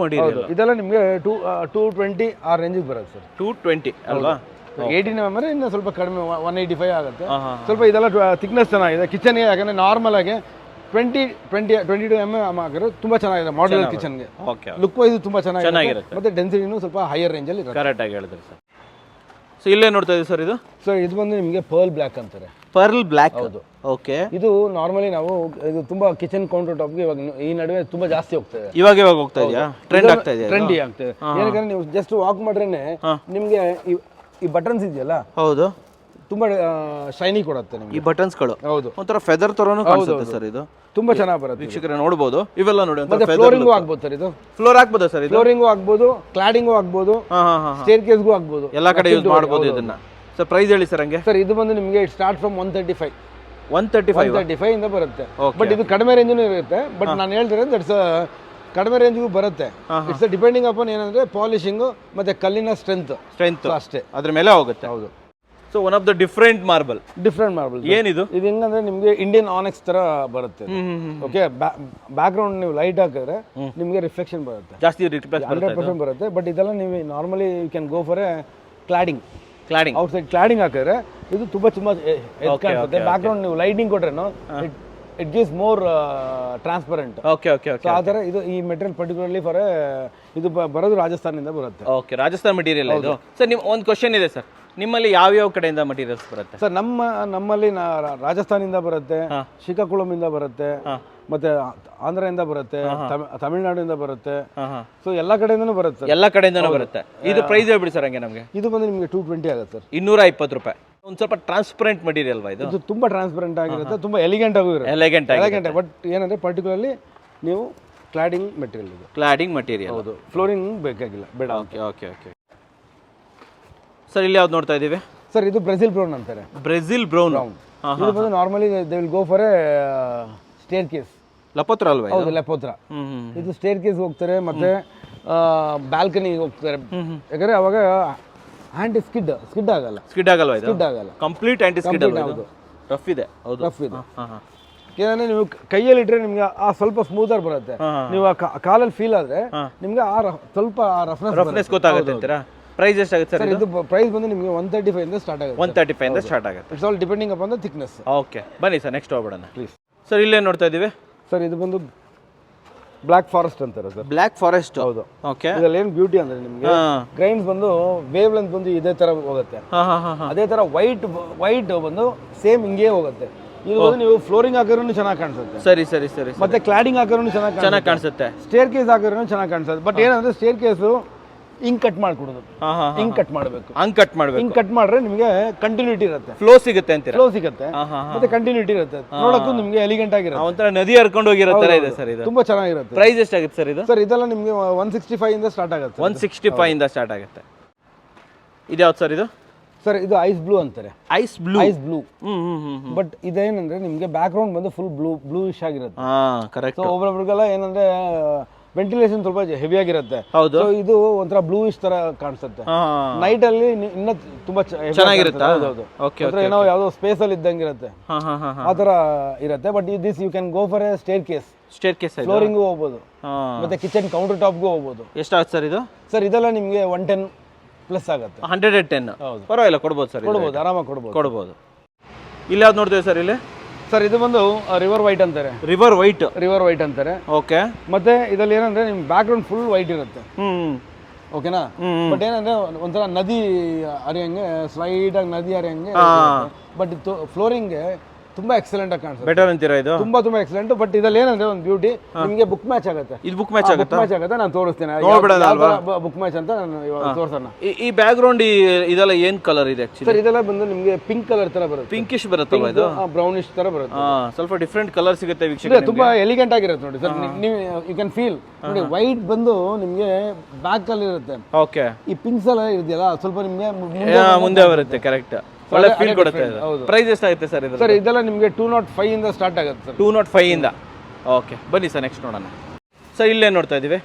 material. ಇದೆಲ್ಲ ನಿಮಗೆ 220 ಆ ರೇಂಜಿಗೆ ಬರುತ್ತೆ ಸರ್. 220 ಅಲ್ವಾ? 18 mm ಇನ್ನು ಸ್ವಲ್ಪ ಕಡಿಮೆ 185 ಆಗುತ್ತೆ. ಸ್ವಲ್ಪ ಇದೆಲ್ಲ ಥಿಕ್ನೆಸ್ ಚೆನ್ನಾಗಿದೆ ಕಿಚನ್ಗೆ, ಯಾಕಂದ್ರೆ ನಾರ್ಮಲ್ ಆಗಿ 22 mm ಆಗಿರೋ ತುಂಬಾ ಚೆನ್ನಾಗಿದೆ ಮಾಡ್ಯುಲರ್ ಕಿಚನ್ಗೆ. ಲುಕ್ ವೈಸ್ ತುಂಬಾ ಚೆನ್ನಾಗಿರುತ್ತೆ, ಮತ್ತೆ ಡೆನ್ಸಿಟಿನೂ ಸ್ವಲ್ಪ ಹೈಯರ್ ರೇಂಜ್ ಅಲ್ಲಿ ಇರುತ್ತೆ. ಕರೆಕ್ಟ್ ಆಗಿ ಹೇಳಿದ್ರಿ ಸರ್. ಸೊ ಇಲ್ಲೇ ನೋಡ್ತಾ ಇದೀವಿ ಸರ್ ಇದು ಸೊ ಇದು ಬಂದು ನಿಮಗೆ ಪರ್ಲ್ ಬ್ಲ್ಯಾಕ್ ಅಂತಾರೆ. Pearl black. ಓಕೆ. ಇದು ನಾರ್ಮಲಿ ನಾವು ಇದು ತುಂಬಾ ಕಿಚನ್ ಕೌಂಟರ್ ಟಾಪ್ಗೆ ಇವಾಗ ಈ ನಡುವೆ ತುಂಬಾ ಜಾಸ್ತಿ ಹೋಗ್ತದೆ. ಇವಾಗ ಹೋಗ್ತಾ ಇದೆಯಾ? ಟ್ರೆಂಡ್ ಆಗ್ತಾ ಇದೆ. ಟ್ರೆಂಡಿ ಆಗ್ತದೆ. ಏನಕ್ಕೆ ನೀವು ಜಸ್ಟ್ ವಾಕ್ ಮಾಡ್ರೇನೆ ನಿಮಗೆ ಈ ಬಟನ್ಸ್ ಇದೆಯಲ್ಲ, ಹೌದು, ತುಂಬಾ ಶೈನಿ ಕೊಡುತ್ತೆ ನಿಮಗೆ ಈ ಬಟನ್ಸ್ಗಳು. ಹೌದು, ಒಂಥರ ಫೆದರ್ ತರನು ಕಾಣಿಸುತ್ತೆ ಸರ್. ಇದು ತುಂಬಾ ಚೆನ್ನಾಗಿ ಬರುತ್ತೆ. ವೀಕ್ಷಕರೇ ನೋಡಬಹುದು, ಇವೆಲ್ಲ ನೋಡಿ. ಮತ್ತೆ ಫ್ಲೋರಿಂಗು ಆಗ್ಬೋದು ಸರ್. ಇದು ಫ್ಲೋರ್ ಹಾಕ್ಬೋದಾ ಸರ್? ಇದು ಫ್ಲೋರಿಂಗು ಆಗ್ಬೋದು, ಕ್ಲಾಡಿಂಗು ಆಗ್ಬೋದು, ಸ್ಟೇರ್ ಕೇಸ್ಗೂ ಆಗ್ಬೋದು, ಎಲ್ಲ ಕಡೆ ಯೂಸ್ ಮಾಡಬಹುದು ಇದನ್ನ. ಸರ್ ಪ್ರೈಸ್ ಹೇಳಿ ಸರ್ ಹಂಗೆ. ಸರ್ ಇದು ಬಂದು ನಿಮಗೆ ಸ್ಟಾರ್ಟ್ ಫ್ರಮ್ 135 ಇಂದ ಬರುತ್ತೆ. ಬಟ್ ಇದು ಕಡಿಮೆ ರೇಂಜ್ನೂ ಇರುತ್ತೆ. ಬಟ್ ನಾನು ಹೇಳ್ತಿರೋದು ದಟ್ಸ್ ಕಡಿಮೆ ರೇಂಜ್ಗೂ ಬರುತ್ತೆ. ಇಟ್ಸ್ ಡಿಪೆಂಡಿಂಗ್ ಅಪಾನ್ ಏನಂದ್ರೆ ಪಾಲಿಶಿಂಗ್ ಮತ್ತೆ ಕಲ್ಲಿನ ಸ್ಟ್ರೆಂತ್ ಅಷ್ಟೇ, ಅದ್ರ ಮೇಲೆ ಹೋಗುತ್ತೆ. ಹೌದು. So one of the different marble. ಏನಿದು? ಇದು ಹೆಂಗಂದ್ರೆ ನಿಮಗೆ ಇಂಡಿಯನ್ ಆನೆಕ್ಸ್ ತರ ಬರುತ್ತೆ. ಓಕೆ, ಬ್ಯಾಕ್ ಗ್ರೌಂಡ್ ನೀವು ಲೈಟ್ ಹಾಕಿದ್ರೆ ನಿಮಗೆ ರಿಫ್ಲೆಕ್ಷನ್ ಬರುತ್ತೆ, ಜಾಸ್ತಿ 100% ಬರುತ್ತೆ. ಬಟ್ ಇದೆಲ್ಲ ನೀವು normally you can go for a cladding outside cladding ಹಾಕಿದ್ರೆ ಇದು ತುಂಬಾ ಕಾಣಿಸುತ್ತೆ. ಬ್ಯಾಕ್ ಗ್ರೌಂಡ್ ನೀವು ಲೈಟಿಂಗ್ ಕೊಟ್ರೇನು it gives more transparent. So ಆ ಥರ ಇದು ಈ ಮೆಟೀರಿಯಲ್ ಪರ್ಟಿಕ್ಯುಲರ್ಲಿ ಫಾರ್ ಇದು ಬರೋದು ರಾಜಸ್ಥಾನದಿಂದ ಬರುತ್ತೆ. ಓಕೆ, ರಾಜಸ್ಥಾನ್ ಮೆಟೀರಿಯಲ್ ಇದು. ಸರ್ ನಿಮ್ಮ ಒಂದು ಕ್ವಶನ್ ಇದೆ ಸರ್, ನಿಮ್ಮಲ್ಲಿ ಯಾವ ಕಡೆಯಿಂದ ಮಟೀರಿಯಲ್ಸ್ ಬರುತ್ತೆ ಸರ್? ನಮ್ಮಲ್ಲಿ ರಾಜಸ್ಥಾನದಿಂದ ಬರುತ್ತೆ, ಶ್ರೀಕಾಕುಳಂನಿಂದ ಬರುತ್ತೆ, ಮತ್ತೆ ಆಂಧ್ರದಿಂದ ಬರುತ್ತೆ, ತಮಿಳ್ನಾಡಿಂದ ಬರುತ್ತೆ. ಸೊ ಎಲ್ಲ ಕಡೆಯಿಂದನೂ ಬರುತ್ತೆ. ಎಲ್ಲ ಕಡೆಯಿಂದನೂ ಬರುತ್ತೆ. ಇದು ಪ್ರೈಸ್ ಹೇಳ್ಬಿಡಿ ಸರ್ ಹಂಗೆ ನಮಗೆ. ಇದು ಬಂದು ನಿಮಗೆ 220 ಆಗುತ್ತೆ ಸರ್. 220 ರೂಪಾಯಿ. ಒಂದು ಸ್ವಲ್ಪ ಟ್ರಾನ್ಸ್ಪರೆಂಟ್ ಮಟೀರಿಯಲ್ ಇದು. ಇದು ತುಂಬಾ ಟ್ರಾನ್ಸ್ಪರೆಂಟ್ ಆಗಿರುತ್ತೆ, ತುಂಬಾ ಎಲಿಗೆಂಟ್ ಆಗೂ ಇರುತ್ತೆ. ಎಲಿಗೆಂಟ್. ಬಟ್ ಏನಂದ್ರೆ ಪರ್ಟಿಕ್ಯುಲರ್ಲಿ ನೀವು ಕ್ಲಾಡಿಂಗ್ ಮೆಟೀರಿಯಲ್ ಇದು. Cladding material. ಹೌದು, ಫ್ಲೋರಿಂಗ್ ಬೇಕಾಗಿಲ್ಲ, ಬೇಡ. ಓಕೆ. ಸರ್ ಇಲ್ಲಿ ಯಾವ್ದು ನೋಡ್ತಾ ಇದೀವಿ ಸರ್? ಇದು ಬ್ರೆಜಿಲ್ ಬ್ರೌನ್ ಅಂತಾರೆ. Brazil brown. ಇದು ಬಂದು normally they will go for a staircase. ಲಪೋತ್ರ ಅಲ್ವಾ? ಹೌದು, ಲಪೋತ್ರ. ಇದು ಸ್ಟೇರ್ ಕೇಸ್ ಹೋಗ್ತಾರೆ, ಮತ್ತೆ ಬಾಲ್ಕನಿಗೆ ಹೋಗ್ತಾರೆ. ಯಾಕಂದ್ರೆ ಅವಾಗ ಆಂಟಿ ಸ್ಕಿಡ್ ಆಗಲ್ಲ. ಸ್ಕಿಡ್ ಆಗಲ್ಲ. ಕಂಪ್ಲೀಟ್ ಆಂಟಿ ಸ್ಕಿಡ್ ಅಲ್ಲ. ಹೌದು, ರಫ್ ಇದೆ. ಏನಂದ್ರೆ ನೀವು ಕೈಯಲ್ಲಿ ಇಟ್ರೆ ನಿಮ್ಗೆ ಆ ಸ್ವಲ್ಪ ಸ್ಮೂದರ್ ಬರುತ್ತೆ. ನೀವು ಕಾಲಲ್ಲಿ ಫೀಲ್ ಆದ್ರೆ ನಿಮ್ಗೆ ಆ ಸ್ವಲ್ಪ ರಫ್ನೆಸ್ ಗೊತ್ತಾಗುತ್ತೆ ಅಂತೀರಾ? ಪ್ರೈಸ್ ಎಷ್ಟಾಗುತ್ತೆ ಸರ್? ಇದು ಪ್ರೈಸ್ ಬಂದು ನಿಮಗೆ 135 ಇಂದ ಸ್ಟಾರ್ಟ್ ಆಗುತ್ತೆ. 135 ಇಂದ ಸ್ಟಾರ್ಟ್ ಆಗುತ್ತೆ. It's all depending upon the thickness. Okay, ಬನ್ನಿ ಸರ್ ನೆಕ್ಸ್ಟ್ ಹೋಗ್ಬಿಡೋಣ ಪ್ಲೀಸ್. ಸರ್ ಇಲ್ಲೇ ನೋಡ್ತಾ ಇದೀವಿ ಸರ್, ಇದು ಬಂದು ಬ್ಲ್ಯಾಕ್ ಫಾರೆಸ್ಟ್ ಅಂತಾರೆ ಸರ್. Black forest. ಹೌದು. ಓಕೆ. ಇದರಲ್ಲಿ ಏನು ಬ್ಯೂಟಿ ಅಂದ್ರೆ ನಿಮಗೆ ಗ್ರೈನ್ಸ್ ಬಂದು ವೇವ್ ಲೆಂತ್ ಬಂದು ಇದೇ ತರ ಹೋಗುತ್ತೆ. ಅದೇ ತರ ವೈಟ್ ಬಂದು ಸೇಮ್ ಹಿಂಗೇ ಹೋಗುತ್ತೆ. ಇದು ಬಂದು ನೀವು ಫ್ಲೋರಿಂಗ್ ಹಾಕಿರೋನು ಚೆನ್ನಾಗಿ ಕಾಣಿಸುತ್ತೆ. ಸರಿ. ಮತ್ತೆ ಕ್ಲಾಡಿಂಗ್ ಹಾಕಿರೋನು ಚೆನ್ನಾಗಿ ಕಾಣಿಸುತ್ತೆ. ಸ್ಟೇರ್ ಕೇಸ್ ಹಾಕಿರೋನು ಚೆನ್ನಾಗಿ ಕಾಣಿಸುತ್ತೆ. ಬಟ್ ಏನಂದ್ರೆ ಸ್ಟೇರ್ ಕೇಸು ಹಿಂಗ್ ಕಟ್ ಮಾಡ್ಕೊಡೋದು. ಹಿಂಗ್ ಕಟ್ ಮಾಡಬೇಕು. ಹಿಂಗ್ ಕಟ್ ಮಾಡ್ರೆ ನಿಮಗೆ ಕಂಟಿನ್ಯೂಟಿ ಇರುತ್ತೆ, ಫ್ಲೋ ಸಿಗುತ್ತೆ ಅಂತೀರಾ? ಫ್ಲೋ ಸಿಗುತ್ತೆ, ಮತ್ತೆ ಕಂಟಿನ್ಯೂಟಿ ಇರುತ್ತೆ. ನೋಡಕ್ಕೂ ನಿಮಗೆ ಎಲಿಗೆಂಟ್ ಆಗಿರುತ್ತೆ. ಒಂಥರ ನದಿ ಹರ್ಕೊಂಡು ಹೋಗಿರೋ ತರ ಇದೆ ಸರ್ ಇದು. ತುಂಬಾ ಚೆನ್ನಾಗಿರುತ್ತೆ. ಪ್ರೈಸ್ ಎಷ್ಟಾಗುತ್ತೆ ಸರ್ ಇದು? ಸರ್ ಇದೆಲ್ಲ ನಿಮಗೆ 165 ಇಂದ ಸ್ಟಾರ್ಟ್ ಆಗುತ್ತೆ. 165 ಇಂದ ಸ್ಟಾರ್ಟ್ ಆಗುತ್ತೆ. ಇದು ಯಾವ್ದು ಸರ್ ಇದು? ಸರ್ ಇದು ಐಸ್ ಬ್ಲೂ ಅಂತಾರೆ. Ice blue. ಬಟ್ ಇದೇನಂದ್ರೆ ನಿಮಗೆ ಬ್ಯಾಕ್ ಗ್ರೌಂಡ್ ಬಂದು ಫುಲ್ ಬ್ಲೂಯಿಶ್ ಆಗಿರುತ್ತೆ. ಕರೆಕ್ಟ್. ಒಬ್ಬೊಬ್ರಿಗೆಲ್ಲ ಏನಂದ್ರೆ ವೆಂಟಿಲೇಷನ್ ಸ್ವಲ್ಪ ಹೆವಿ ಆಗಿರುತ್ತೆ. ಹೌದು. ಸೊ ಇದು ಒಂಥರ ಬ್ಲೂಯಿಶ್ ತರ ಕಾಣಿಸುತ್ತೆ. ನೈಟ್ ಅಲ್ಲಿ ಇನ್ನ ತುಂಬಾ ಚೆನ್ನಾಗಿರುತ್ತೆ. ಏನೋ ಯಾವ್ದೋ ಸ್ಪೇಸ್ ಅಲ್ಲಿ ಇದ್ದಂಗಿರುತ್ತೆ, ಆ ತರ ಇರುತ್ತೆ. But this you can go for a staircase. Flooring ಹೋಗ್ಬೋದು, ಮತ್ತೆ ಕಿಚನ್ ಕೌಂಟರ್ ಟಾಪ್ಗೂ ಹೋಗ್ಬೋದು. ಎಷ್ಟಾಗುತ್ತೆ ಸರ್ ಇದು? ಸರ್ ಇದೆಲ್ಲ ನಿಮಗೆ 110 ಪ್ಲಸ್ ಆಗುತ್ತೆ. 110. ಪರವಾಗಿಲ್ಲ, ಕೊಡ್ಬೋದು ಸರ್. ಆರಾಮಾಗಿ ಕೊಡ್ಬೋದು. ಇಲ್ಲಿ ಯಾವ್ದು ನೋಡ್ತೀವಿ ಸರ್? ಇಲ್ಲಿ ಸರ್ ಇದು ಬಂದು ರಿವರ್ ವೈಟ್ ಅಂತಾರೆ. ರಿವರ್ ವೈಟ್ ಅಂತಾರೆ. ಓಕೆ. ಮತ್ತೆ ಇದರಲ್ಲಿ ಏನಂದ್ರೆ ನಿಮ್ ಬ್ಯಾಕ್ ಗ್ರೌಂಡ್ ಫುಲ್ ವೈಟ್ ಇರುತ್ತೆ. ಓಕೆನಾ? ಬಟ್ ಏನಂದ್ರೆ ಒಂಥರ ನದಿ ಹರಿಯಂಗೆ, ಸ್ಲೈಡ್ ಆಗಿ ನದಿ ಹರಿಯಂಗೆ. ಬಟ್ ಫ್ಲೋರಿಂಗ್ ತುಂಬಾ ಎಕ್ಸಲೆಂಟ್ ಆಗಿ ಕಾಣಿಸುತ್ತೆ. ಬೆಟರ್ ಅಂತೀರಾ ಇದು? ತುಂಬಾ ಎಕ್ಸಲೆಂಟ್. ಬಟ್ ಇದ್ರಲ್ಲಿ ಏನಂದ್ರೆ ಒಂದು ಬ್ಯೂಟಿ, ನಿಮಗೆ ಬುಕ್ ಮ್ಯಾಚ್ ಆಗುತ್ತೆ. ಇದು ಬುಕ್ ಮ್ಯಾಚ್ ಆಗುತ್ತೆ. ನಾನು ತೋರಿಸ್ತೇನೆ ಬುಕ್ ಮ್ಯಾಚ್ ಅಂತ. ನಾನು ಇವಾಗ ತೋರಿಸೋಣ. ಈ ಬ್ಯಾಕ್ ಗ್ರೌಂಡ್ ಇದೆಲ್ಲ ಏನ್ ಕಲರ್ ಇದೆ ಆಕ್ಚುಲಿ? ಸರ್ ಇದೆಲ್ಲ ಬಂದು ನಿಮಗೆ ಪಿಂಕ್ ಕಲರ್ ತರ ಬರುತ್ತೆ. ಪಿಂಕಿಶ್ ಬರುತ್ತೆ, ಇದು ಬ್ರೌನಿಶ್ ತರ ಬರುತ್ತೆ. ಸ್ವಲ್ಪ ಡಿಫ್ರೆಂಟ್ ಕಲರ್ ಸಿಗುತ್ತೆ ವೀಕ್ಷಕರೇ. ತುಂಬಾ ಎಲಿಗೆಂಟ್ ಆಗಿರುತ್ತೆ ನೋಡಿ ಸರ್. ನೀವು ಯು ಕ್ಯಾನ್ ಫೀಲ್ ನೋಡಿ, ವೈಟ್ ಬಂದು ನಿಮಗೆ ಬ್ಯಾಕ್ ಅಲ್ಲಿ ಇರುತ್ತೆ. ಓಕೆ. ಈ ಪಿಂಕ್ಸ್ ಎಲ್ಲ ಇದೆಯಲ್ಲ ಸ್ವಲ್ಪ ನಿಮಗೆ ಮುಂದೆ ಬರುತ್ತೆ. ಕರೆಕ್ಟ್. ಒಳ್ಳೆ ಫೀಲ್ ಕೊಡುತ್ತೆ. ಪ್ರೈಸ್ ಎಷ್ಟಾಗುತ್ತೆ ಸರ್ ಇದು? ಸರ್ ಇದೆಲ್ಲ ನಿಮಗೆ 205 ಇಂದ ಸ್ಟಾರ್ಟ್ ಆಗುತ್ತೆ ಸರ್. 205 ಇಂದ. ಓಕೆ, ಬನ್ನಿ ಸರ್ ನೆಕ್ಸ್ಟ್ ನೋಡೋಣ. ಸರ್ ಇಲ್ಲೇ ನೋಡ್ತಾ ಇದೀವಿ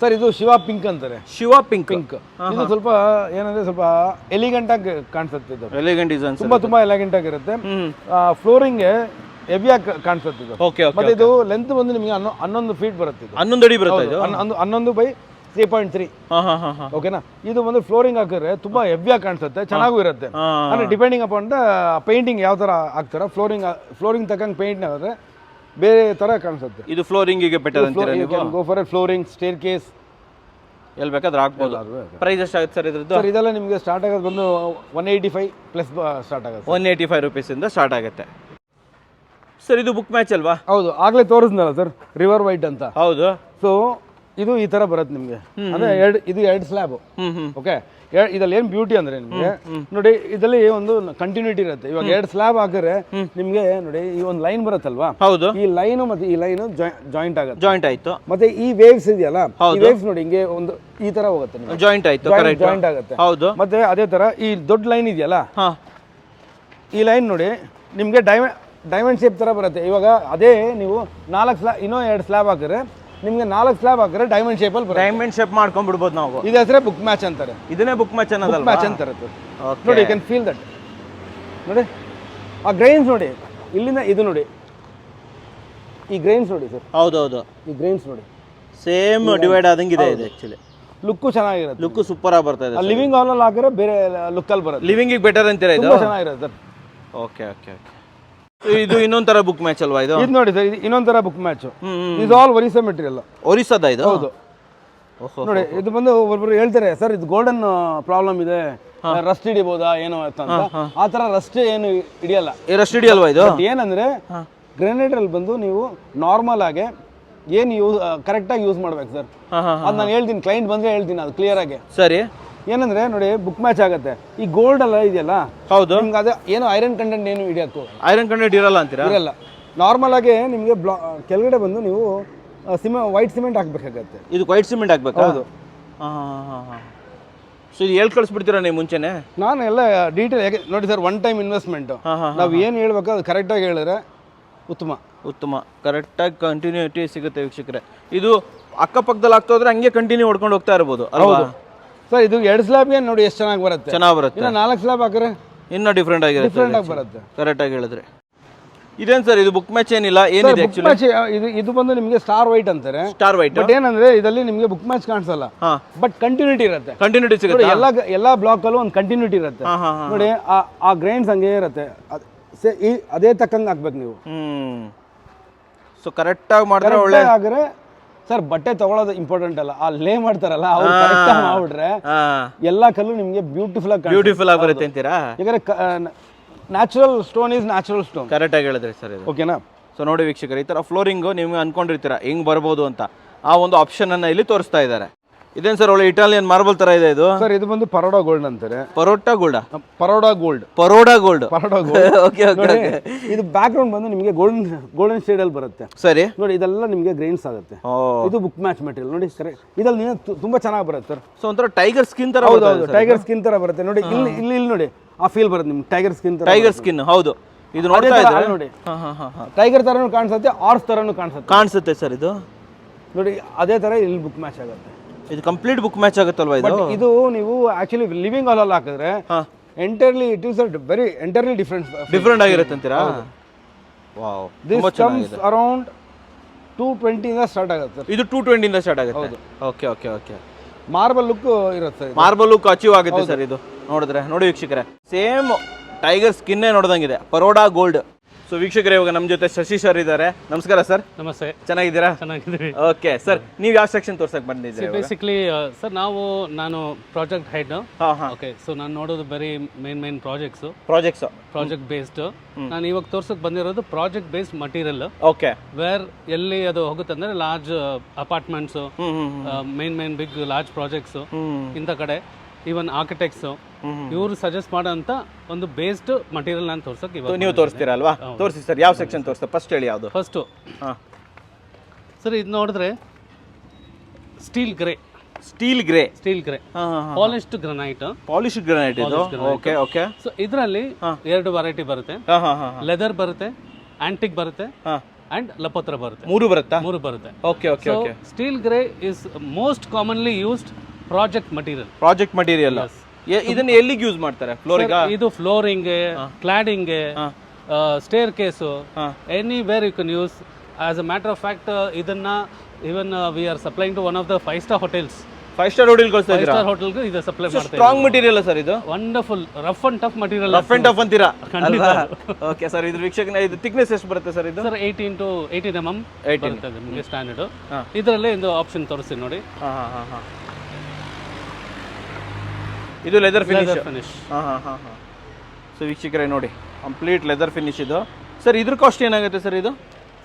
ಸರ್, ಇದು ಶಿವ ಪಿಂಕ್ ಅಂತಾರೆ. ಶಿವ ಪಿಂಕ್. ಇದು ಸ್ವಲ್ಪ ಏನಂದ್ರೆ ಸ್ವಲ್ಪ ಎಲಿಗೆಂಟ್ ಆಗಿ ಕಾಣಿಸುತ್ತೆ. ಇದು ಎಲಿಗೆಂಟ್ ಡಿಸೈನ್ ತುಂಬಾ ಎಲಿಗೆಂಟ್ ಆಗಿರುತ್ತೆ. ಫ್ಲೋರಿಂಗ್ ಹೆವಿಯಾಗಿ ಕಾಣಿಸುತ್ತೆ ಇದು. ಮತ್ತೆ ಇದು ಲೆಂತ್ ಬಂದು ನಿಮಗೆ 11 ಫೀಟ್ ಬರುತ್ತೆ. 11 ಅಡಿ ಬರುತ್ತೆ ಇದು. 11 by 3.3. ಓಕೆನಾ? ಇದು ಒಂದು ಫ್ಲೋರಿಂಗ್ ಹಾಕಿದ್ರೆ ತುಂಬಾ ಹೆವಿಯಾಗಿ ಕಾಣಿಸುತ್ತೆ, ಚೆನ್ನಾಗೂ ಇರುತ್ತೆ. ಅಂದ್ರೆ ಡಿಪೆಂಡಿಂಗ್ ಅಪಾನ್ ದ ಪೇಂಟಿಂಗ್ ಯಾವ ತರ ಹಾಕ್ತಾರ. ಫ್ಲೋರಿಂಗ್ ತಕ್ಕಂಗೆ ಪೇಂಟ್ ಆದ್ರೆ ಬೇರೆ ತರ ಕಾಣಿಸುತ್ತೆ. ಇದು ಫ್ಲೋರಿಂಗ್ ಗೆ ಬೆಟರ್ ಅಂತೀರಾ ನೀವು? ಗೋ for a flooring, stair case, ಎಲ್ಲಿ ಬೇಕಾದ್ರೆ ಹಾಕ್ಬೋದು. ಪ್ರೈಸ್ ಎಷ್ಟಾಗುತ್ತೆ ಸರ್ ಇದ್ರದ್ದು? ಸರ್ ಇದೆಲ್ಲ ನಿಮಗೆ ಸ್ಟಾರ್ಟ್ ಆಗೋದು ಬಂದು 185 ಪ್ಲಸ್ ಸ್ಟಾರ್ಟ್ ಆಗುತ್ತೆ. 185 ರುಪೀಸಿಂದ ಸ್ಟಾರ್ಟ್ ಆಗುತ್ತೆ ಸರ್. ಇದು ಬುಕ್ ಮ್ಯಾಚ್ ಅಲ್ವಾ? ಹೌದು, ಆಗಲೇ ತೋರಿಸ್ನಲ್ಲ ಸರ್, ರಿವರ್ ವೈಟ್ ಅಂತ. ಹೌದು. ಸೊ ಇದು ಈ ತರ ಬರುತ್ತೆ ನಿಮಗೆ. ಅಂದ್ರೆ ಇದು 2 ಸ್ಲ್ಯಾಬ್. ಓಕೆ, ಇದ್ರಲ್ಲಿ ಏನ್ ಬ್ಯೂಟಿ ಅಂದ್ರೆ ನಿಮಗೆ ನೋಡಿ, ಇದರಲ್ಲಿ ಒಂದು ಕಂಟಿನ್ಯೂಟಿ ಇರುತ್ತೆ. ಇವಾಗ 2 ಸ್ಲ್ಯಾಬ್ ಹಾಕಿದ್ರೆ ನಿಮ್ಗೆ ನೋಡಿ ಈ ಒಂದು ಲೈನ್ ಬರುತ್ತಲ್ವಾ? ಹೌದು. ಈ ಲೈನ್ ಮತ್ತೆ ಈ ಲೈನ್ ಜಾಯಿಂಟ್ ಆಗುತ್ತೆ. ಜಾಯಿಂಟ್ ಆಯ್ತು. ಮತ್ತೆ ಈ ವೇವ್ಸ್ ಇದೆಯಲ್ಲ, ಈ ವೇವ್ಸ್ ನೋಡಿ ಹಿಂಗೆ ಒಂದು ಈ ತರ ಹೋಗುತ್ತೆ ನಿಮ್ಗೆ. ಜಾಯಿಂಟ್ ಆಯ್ತು, ಜಾಯಿಂಟ್ ಆಗುತ್ತೆ. ಹೌದು. ಮತ್ತೆ ಅದೇ ತರ ಈ ದೊಡ್ಡ ಲೈನ್ ಇದೆಯಲ್ಲ, ಈ ಲೈನ್ ನೋಡಿ ನಿಮ್ಗೆ ಡೈಮಂಡ್ ಶೇಪ್ ತರ ಬರುತ್ತೆ. ಇವಾಗ ಅದೇ ನೀವು 4 ಸ್ಲ್ಯಾಬ್ ಇನ್ನೂ 2 ಸ್ಲ್ಯಾಬ್ ಹಾಕಿದ್ರೆ ನಿಮ್ಗೆ 4 ಸ್ಲ್ಯಾಬ್ ಹಾಕಿದ್ರೆ ಡೈಮಂಡ್ ಶೇಪ್ ಅಲ್ಲಿ ಬರುತ್ತೆ. ಡೈಮಂಡ್ ಶೇಪ್ ಮಾಡ್ಕೊಂಡ್ ಬಿಡ್ಬೋದು ನಾವು. ಇದು ಹೆಸರೇ ಬುಕ್ ಮ್ಯಾಚ್ ಅಂತಾರೆ. ಇದನ್ನೇ ಬುಕ್ ಮ್ಯಾಚ್ ಅನ್ನೋದಲ್ವಾ? ಮ್ಯಾಚ್ ಅಂತಾರೆ ನೋಡಿ. You can feel that. ನೋಡಿ ಆ ಗ್ರೈನ್ಸ್ ನೋಡಿ, ಇಲ್ಲಿಂದ ಇದು ನೋಡಿ, ಈ ಗ್ರೈನ್ಸ್ ನೋಡಿ ಸರ್. ಹೌದೌದು, ಈ ಗ್ರೈನ್ಸ್ ನೋಡಿ, ಸೇಮ್ ಡಿವೈಡ್ ಆದಂಗಿದೆ ಇದು. ಆಕ್ಚುಲಿ ಲುಕ್ಕು ಚೆನ್ನಾಗಿರುತ್ತೆ. ಲುಕ್ ಸೂಪರ್ ಆಗಿ ಬರ್ತಾ ಇದೆ. ಲಿವಿಂಗ್ ಹಾಲ್ ಅಲ್ಲಿ ಹಾಕಿದ್ರೆ ಬೇರೆ ಲುಕ್ ಅಲ್ಲಿ ಬರುತ್ತೆ. ಲಿವಿಂಗ್ ಬೆಟರ್ ಅಂತೀರಾ ಇದು? ತುಂಬಾ ಚೆನ್ನಾಗಿರುತ್ತೆ ಸರ್. Okay okay okay. ಇದು ಇನ್ನೊಂದ್ ತರ ಬುಕ್ ಮ್ಯಾಚ್ ಅಲ್ವಾ ಇದು? ಇದು ನೋಡಿ ಸರ್, ಇನ್ನೊಂದ್ ತರ ಬುಕ್ ಮ್ಯಾಚ್. ಇದು ಆಲ್ ಒರಿಸ್ಸಾ ಮೆಟೀರಿಯಲ್. ಒರಿಸ್ಸಾದ ಇದು? ಹೌದು. ನೋಡಿ ಇದು ಬಂದು ಒಬ್ಬರು ಹೇಳ್ತಾರೆ ಸರ್ ಇದು ಗೋಲ್ಡನ್ ಪ್ರಾಬ್ಲಮ್ ಇದೆ, ರಸ್ಟ್ ಹಿಡಿಬೋದಾ ಏನೋ ಅಂತ. ಆ ತರ ರಸ್ಟ್ ಏನು ಹಿಡಿಯಲ್ಲ. ರಸ್ಟ್ ಹಿಡಿಯಲ್ವಾ ಇದು? ಏನಂದ್ರೆ ಗ್ರೆನೇಡ್ ಅಲ್ಲಿ ಬಂದು ನೀವು ನಾರ್ಮಲ್ ಆಗಿ ಏನು ಯೂಸ್ ಕರೆಕ್ಟಾಗಿ ಯೂಸ್ ಮಾಡ್ಬೇಕು ಸರ್. ಅದು ನಾನು ಹೇಳ್ತೀನಿ, ಕ್ಲೈಂಟ್ ಬಂದ್ರೆ ಹೇಳ್ತೀನಿ ಅದು ಕ್ಲಿಯರ್ ಆಗಿ. ಸರಿ. ಏನಂದ್ರೆ ನೋಡಿ ಬುಕ್ ಮ್ಯಾಚ್ ಆಗುತ್ತೆ. ಈ ಗೋಲ್ಡ್ ಅಲ್ಲ ಇದೆಯಲ್ಲ, ಹೌದು, ನಿಮ್ಗೆ ಅದು ಏನು ಐರನ್ ಕಂಟೆಂಟ್ ಏನು ಹಿಡಿಯಕ್ಕೂ ಐರನ್ ಕಂಟೆಂಟ್ ಇರಲ್ಲ ಅಂತೀರಾ? ಇರಲ್ಲ. ನಾರ್ಮಲ್ ಆಗಿ ನಿಮಗೆ ಕೆಳಗಡೆ ಬಂದು ನೀವು ವೈಟ್ ಸಿಮೆಂಟ್ ಹಾಕ್ಬೇಕಾಗತ್ತೆ. ಇದು ವೈಟ್ ಸಿಮೆಂಟ್ ಹಾಕ್ಬೇಕು? ಹೌದು. ಸೊ ಇದು ಹೇಳಿ ಕಳಿಸ್ಬಿಡ್ತೀರಾ ನೀವು ಮುಂಚೆನೆ? ನಾನು ಎಲ್ಲ ಡೀಟೇಲ್ ನೋಡಿ ಸರ್, ಒನ್ ಟೈಮ್ ಇನ್ವೆಸ್ಟ್ಮೆಂಟ್. ನಾವು ಏನು ಹೇಳ್ಬೇಕು ಅದು ಕರೆಕ್ಟಾಗಿ ಹೇಳಿದ್ರೆ ಉತ್ತಮ. ಉತ್ತಮ, ಕರೆಕ್ಟಾಗಿ ಕಂಟಿನ್ಯೂಟಿ ಸಿಗುತ್ತೆ ವೀಕ್ಷಕರೇ. ಇದು ಅಕ್ಕಪಕ್ಕದಲ್ಲಿ ಆಗ್ತಾ ಹೋದ್ರೆ ಹಂಗೆ ಕಂಟಿನ್ಯೂ ಹೊಡ್ಕೊಂಡು ಹೋಗ್ತಾ ಇರ್ಬೋದು ಅಲ್ವಾ ಸರ್? ಇದು 2 ಸ್ಲ್ಯಾಬ್ಗೆ ನೋಡಿ ಎಷ್ಟು ಚೆನ್ನಾಗಿ ಬರುತ್ತೆ. ಚೆನ್ನಾಗಿ ಬರುತ್ತೆ. ಇನ್ನು 4 ಸ್ಲ್ಯಾಬ್ ಹಾಕಿದ್ರೆ ಇನ್ನೂ ಡಿಫ್ರೆಂಟ್ ಆಗಿರುತ್ತೆ. ಡಿಫ್ರೆಂಟ್ ಆಗಿ ಬರುತ್ತೆ. ಕರೆಕ್ಟಾಗಿ ಹೇಳಿದ್ರೆ. ಇದೇನು ಸರ್ ಇದು ಬುಕ್ ಮ್ಯಾಚ್ ಏನಿಲ್ಲ, ಏನಿದೆ ಆಕ್ಚುಲಿ? ಇದು ಬಂದು ನಿಮಗೆ ಸ್ಟಾರ್ ವೈಟ್ ಅಂತಾರೆ. Star white. ಬಟ್ ಏನಂದ್ರೆ ಇದರಲ್ಲಿ ನಿಮಗೆ ಬುಕ್ ಮ್ಯಾಚ್ ಕಾಣಿಸಲ್ಲ, ಬಟ್ ಕಂಟಿನ್ಯೂಟಿ ಇರುತ್ತೆ. ಕಂಟಿನ್ಯೂಟಿ ಸಿಗುತ್ತೆ. ಎಲ್ಲಾ ಬ್ಲಾಕ್ ಅಲ್ಲೂ ಒಂದು ಕಂಟಿನ್ಯೂಟಿ ಇರುತ್ತೆ. ನೋಡಿ ಆ ಗ್ರೈನ್ಸ್ ಹಂಗೆ ಇರುತ್ತೆ, ಅದೇ ತಕ್ಕಂಗೆ ಹಾಕ್ಬೇಕು ನೀವು. ಸೊ ಕರೆಕ್ಟಾಗಿ ಮಾಡಿದ್ರೆ ಒಳ್ಳೆ ಆಗಿದ್ರೆ ಸರ್. ಬಟ್ಟೆ ತಗೊಳ್ಳೋದು ಇಂಪಾರ್ಟೆಂಟ್ ಅಲ್ಲ, ಆ ಲೇ ಮಾಡ್ತಾರಲ್ಲ ಅವ್ರು ಕರೆಕ್ಟಾಗಿ ಮಾಡ್ಬಿಟ್ರೆ ಎಲ್ಲಾ ಕಲ್ಲು ನಿಮಗೆ ಬ್ಯೂಟಿಫುಲ್ ಆಗಿ ಬರುತ್ತೆ ಅಂತೀರಾ? ಯಾಕಂದ್ರೆ natural stone is natural stone. ಕರೆಕ್ಟಾಗಿ ಹೇಳಿದ್ರಿ ಸರ್ ಇದು. ಓಕೆನಾ? ಸೊ ನೋಡಿ ವೀಕ್ಷಕರು, ಈ ತರ ಫ್ಲೋರಿಂಗು ನೀವು ಅನ್ಕೊಂಡಿರ್ತೀರಾ ಹೆಂಗ್ ಬರ್ಬೋದು ಅಂತ, ಆ ಒಂದು ಆಪ್ಷನ್ ಅನ್ನ ಇಲ್ಲಿ ತೋರಿಸ್ತಾ ಇದ್ದಾರೆ. ಇದೇನು ಸರ್ ಒಳ್ಳೆ ಇಟಾಲಿಯನ್ ಮಾರ್ಬಲ್ ತರ ಇದೆ ಇದು? ಸರ್ ಇದು ಬಂದು ಪರೋಡಾ ಗೋಲ್ಡ್ ಅಂತಾರೆ. ಪರೋಟಾ ಗೋಲ್ಡ್? ಪರೋಡಾ ಗೋಲ್ಡ್. ಪರೋಡಾ ಗೋಲ್ಡ್. ಪರೋಡಾ ಗೋಲ್ಡ್. Okay okay. ಇದು ಬ್ಯಾಕ್ ಗ್ರೌಂಡ್ ಬಂದು ನಿಮಗೆ ಗೋಲ್ಡನ್ ಶೇಡ್ ಅಲ್ಲಿ ಬರುತ್ತೆ. ಸರಿ. ನೋಡಿ ಇದೆಲ್ಲ ನಿಮಗೆ ಗ್ರೈನ್ಸ್ ಆಗುತ್ತೆ. ಇದು ಬುಕ್ ಮ್ಯಾಚ್ ಮೆಟೀರಿಯಲ್ ನೋಡಿ ಸರ್. ಇದ್ರಲ್ಲಿ ತುಂಬಾ ಚೆನ್ನಾಗಿ ಬರುತ್ತೆ ಸರ್. ಸೊ ಒಂಥರ ಟೈಗರ್ ಸ್ಕಿನ್ ತರ. ಹೌದು, ಟೈಗರ್ ಸ್ಕಿನ್ ತರ ಬರುತ್ತೆ ನೋಡಿ. ಇಲ್ಲಿ ನೋಡಿ ಆ ಫೀಲ್ ಬರುತ್ತೆ ನಿಮ್ಗೆ, ಟೈಗರ್ ಸ್ಕಿನ್ ತರ. ಟೈಗರ್ ಸ್ಕಿನ್, ಹೌದು. ಇದು ನೋಡ್ತಾ ಇದ್ದಾರೆ ನೋಡಿ, ಟೈಗರ್ ತರನು ಕಾಣಿಸುತ್ತೆ, ಆರ್ಸ್ ತರನು ಕಾಣಿಸುತ್ತೆ ಸರ್. ಇದು ನೋಡಿ ಅದೇ ತರ ಇಲ್ಲಿ ಬುಕ್ ಮ್ಯಾಚ್ ಆಗುತ್ತೆ. ಇದು ಕಂಪ್ಲೀಟ್ ಬುಕ್ ಮ್ಯಾಚ್ ಆಗುತ್ತಲ್ವಾ ಇದು? ಇದು ನೀವು ಆಕ್ಚುಲಿ ಲಿವಿಂಗ್ ಹಾಲ್ ಅಲ್ಲಿ ಹಾಕಿದ್ರೆ entirely it is very entirely different ಆಗಿರುತ್ತೆ ಅಂತೀರಾ? ವಾವ್, ದಿಸ್ ಕಮ್ಸ್ ಅರೌಂಡ್ 220 ಇಂದ ಸ್ಟಾರ್ಟ್ ಆಗುತ್ತೆ. ಇದು 220 ಇಂದ ಸ್ಟಾರ್ಟ್ ಆಗುತ್ತೆ. Okay okay okay. Marble look ಇರುತ್ತೆ. ಮಾರ್ಬಲ್ ಲುಕ್ ಅಚೀವ್ ಆಗುತ್ತೆ ಸರ್ ಇದು ನೋಡಿದ್ರೆ. ನೋಡಿ ವೀಕ್ಷಕರೇ, ಸೇಮ್ ಟೈಗರ್ ಸ್ಕಿನ್ನೇ ನೋಡ್ದಂಗಿದೆ, ಪರೋಡಾ ಗೋಲ್ಡ್. ಸೊ ವೀಕ್ಷಕರೇ, ಇವಾಗ ನಮ್ಮ ಜೊತೆ ಶಶಿ ಸರ್ ಇದ್ದಾರೆ. ನಮಸ್ಕಾರ ಸರ್. ನಮಸ್ತೆ. ಚೆನ್ನಾಗಿದ್ದೀರಾ? ಚೆನ್ನಾಗಿದ್ದೀವಿ. ಓಕೆ ಸರ್, ನೀವು ಯಾವ ಸೆಕ್ಷನ್ ತೋರ್ಸಕ್ ಬಂದಿದ್ದೀರಿ? ಬೇಸಿಕಲಿ ಸರ್ ನಾನು ಪ್ರಾಜೆಕ್ಟ್ ಹೆಡ್. ಓಕೆ, ಸೊ ನಾನು ನೋಡೋದು ಬರೀ ಮೇನ್ ಪ್ರಾಜೆಕ್ಟ್ ಬೇಸ್ಡ್. ನಾನು ಇವಾಗ ತೋರ್ಸಕ್ ಬಂದಿರೋದು project based material. Okay. Where ಎಲ್ಲಿ ಅದು ಹೋಗುತ್ತೆ ಅಂದ್ರೆ large apartments, main big large projects, ಇಂಥ ಕಡೆ ಈವನ್ ಆರ್ಕಿಟೆಕ್ಟ್ಸ್ ಇವರು ಸಜೆಸ್ಟ್ ಮಾಡೋಂಥ ಒಂದು ಬೇಸ್ಡ್ ಮಟೀರಿಯಲ್ ನಾನು ತೋರ್ಸಕ್ಕೆ ಇವಾಗ ನೀವು ತೋರಿಸ್ತೀರಾ ಅಲ್ವಾ? ತೋರಿಸಿ ಸರ್, ಯಾವ ಸೆಕ್ಷನ್ ತೋರಿಸ್ತಾ? ಫಸ್ಟ್ ಹೇಳಿ ಯಾವುದು? ಫಸ್ಟು ಸರ್ ಇದು ನೋಡಿದ್ರೆ ಸ್ಟೀಲ್ ಗ್ರೇ ಪಾಲಿಶ್ಡ್ ಗ್ರಾನೈಟ್ ಇದು. Okay okay. ಸೊ ಇದರಲ್ಲಿ 2 ವೆರೈಟಿ ಬರುತ್ತೆ. ಲೆದರ್ ಬರುತ್ತೆ, ಆಂಟಿಕ್ ಬರುತ್ತೆ, ಅಂಡ್ ಲಪೋತ್ರ ಬರುತ್ತೆ. 3 ಬರುತ್ತೆ. Okay okay okay. Steel grey is most commonly used project material. ಇದನ್ನ ಎಲ್ಲಿಗೆ ಯೂಸ್ ಮಾಡ್ತಾರೆ? ಫ್ಲೋರಿಂಗ್? ಇದು flooring, cladding, staircase, anywhere you can use. As a matter of fact ಇದನ್ನ even we are supplying to one of the 5-star hotels. 5-star hotel ಕಳಿಸ್ತಾ ಇದ್ದೀರಾ? 5-star ಹೋಟೆಲ್ಗೆ ಇದು supply ಮಾಡ್ತಾ ಇದ್ದೀವಿ. ಸ್ಟ್ರಾಂಗ್ ಮಟೀರಿಯಲ್ ಸರ್ ಇದು? Wonderful, rough and tough material. Rough and tough ಅಂತೀರಾ? Okay sir. ಇದು ವೀಕ್ಷಕನ ಇದು ಥಿಕ್ನೆಸ್ ಎಷ್ಟು ಬರುತ್ತೆ ಸರ್ ಇದು? ಸರ್ 18 to 18 mm ಬರುತ್ತೆ ನಿಮಗೆ ಸ್ಟ್ಯಾಂಡರ್ಡ್. ಇದರಲ್ಲೇ ಒಂದು ಆಪ್ಷನ್ ತೋರಿಸ್ತೀನಿ ನೋಡಿ. ಇದು ಲೆದರ್ ಫಿನಿಶ್. ಫಿನಿಶ್. ಹಾಂ. ಸೊ ವೀಕ್ಷಕರೇ ನೋಡಿ, ಕಂಪ್ಲೀಟ್ ಲೆದರ್ ಫಿನಿಶ್ ಇದು. ಸರ್ ಇದ್ರ ಕಾಸ್ಟ್ ಏನಾಗುತ್ತೆ ಸರ್ ಇದು?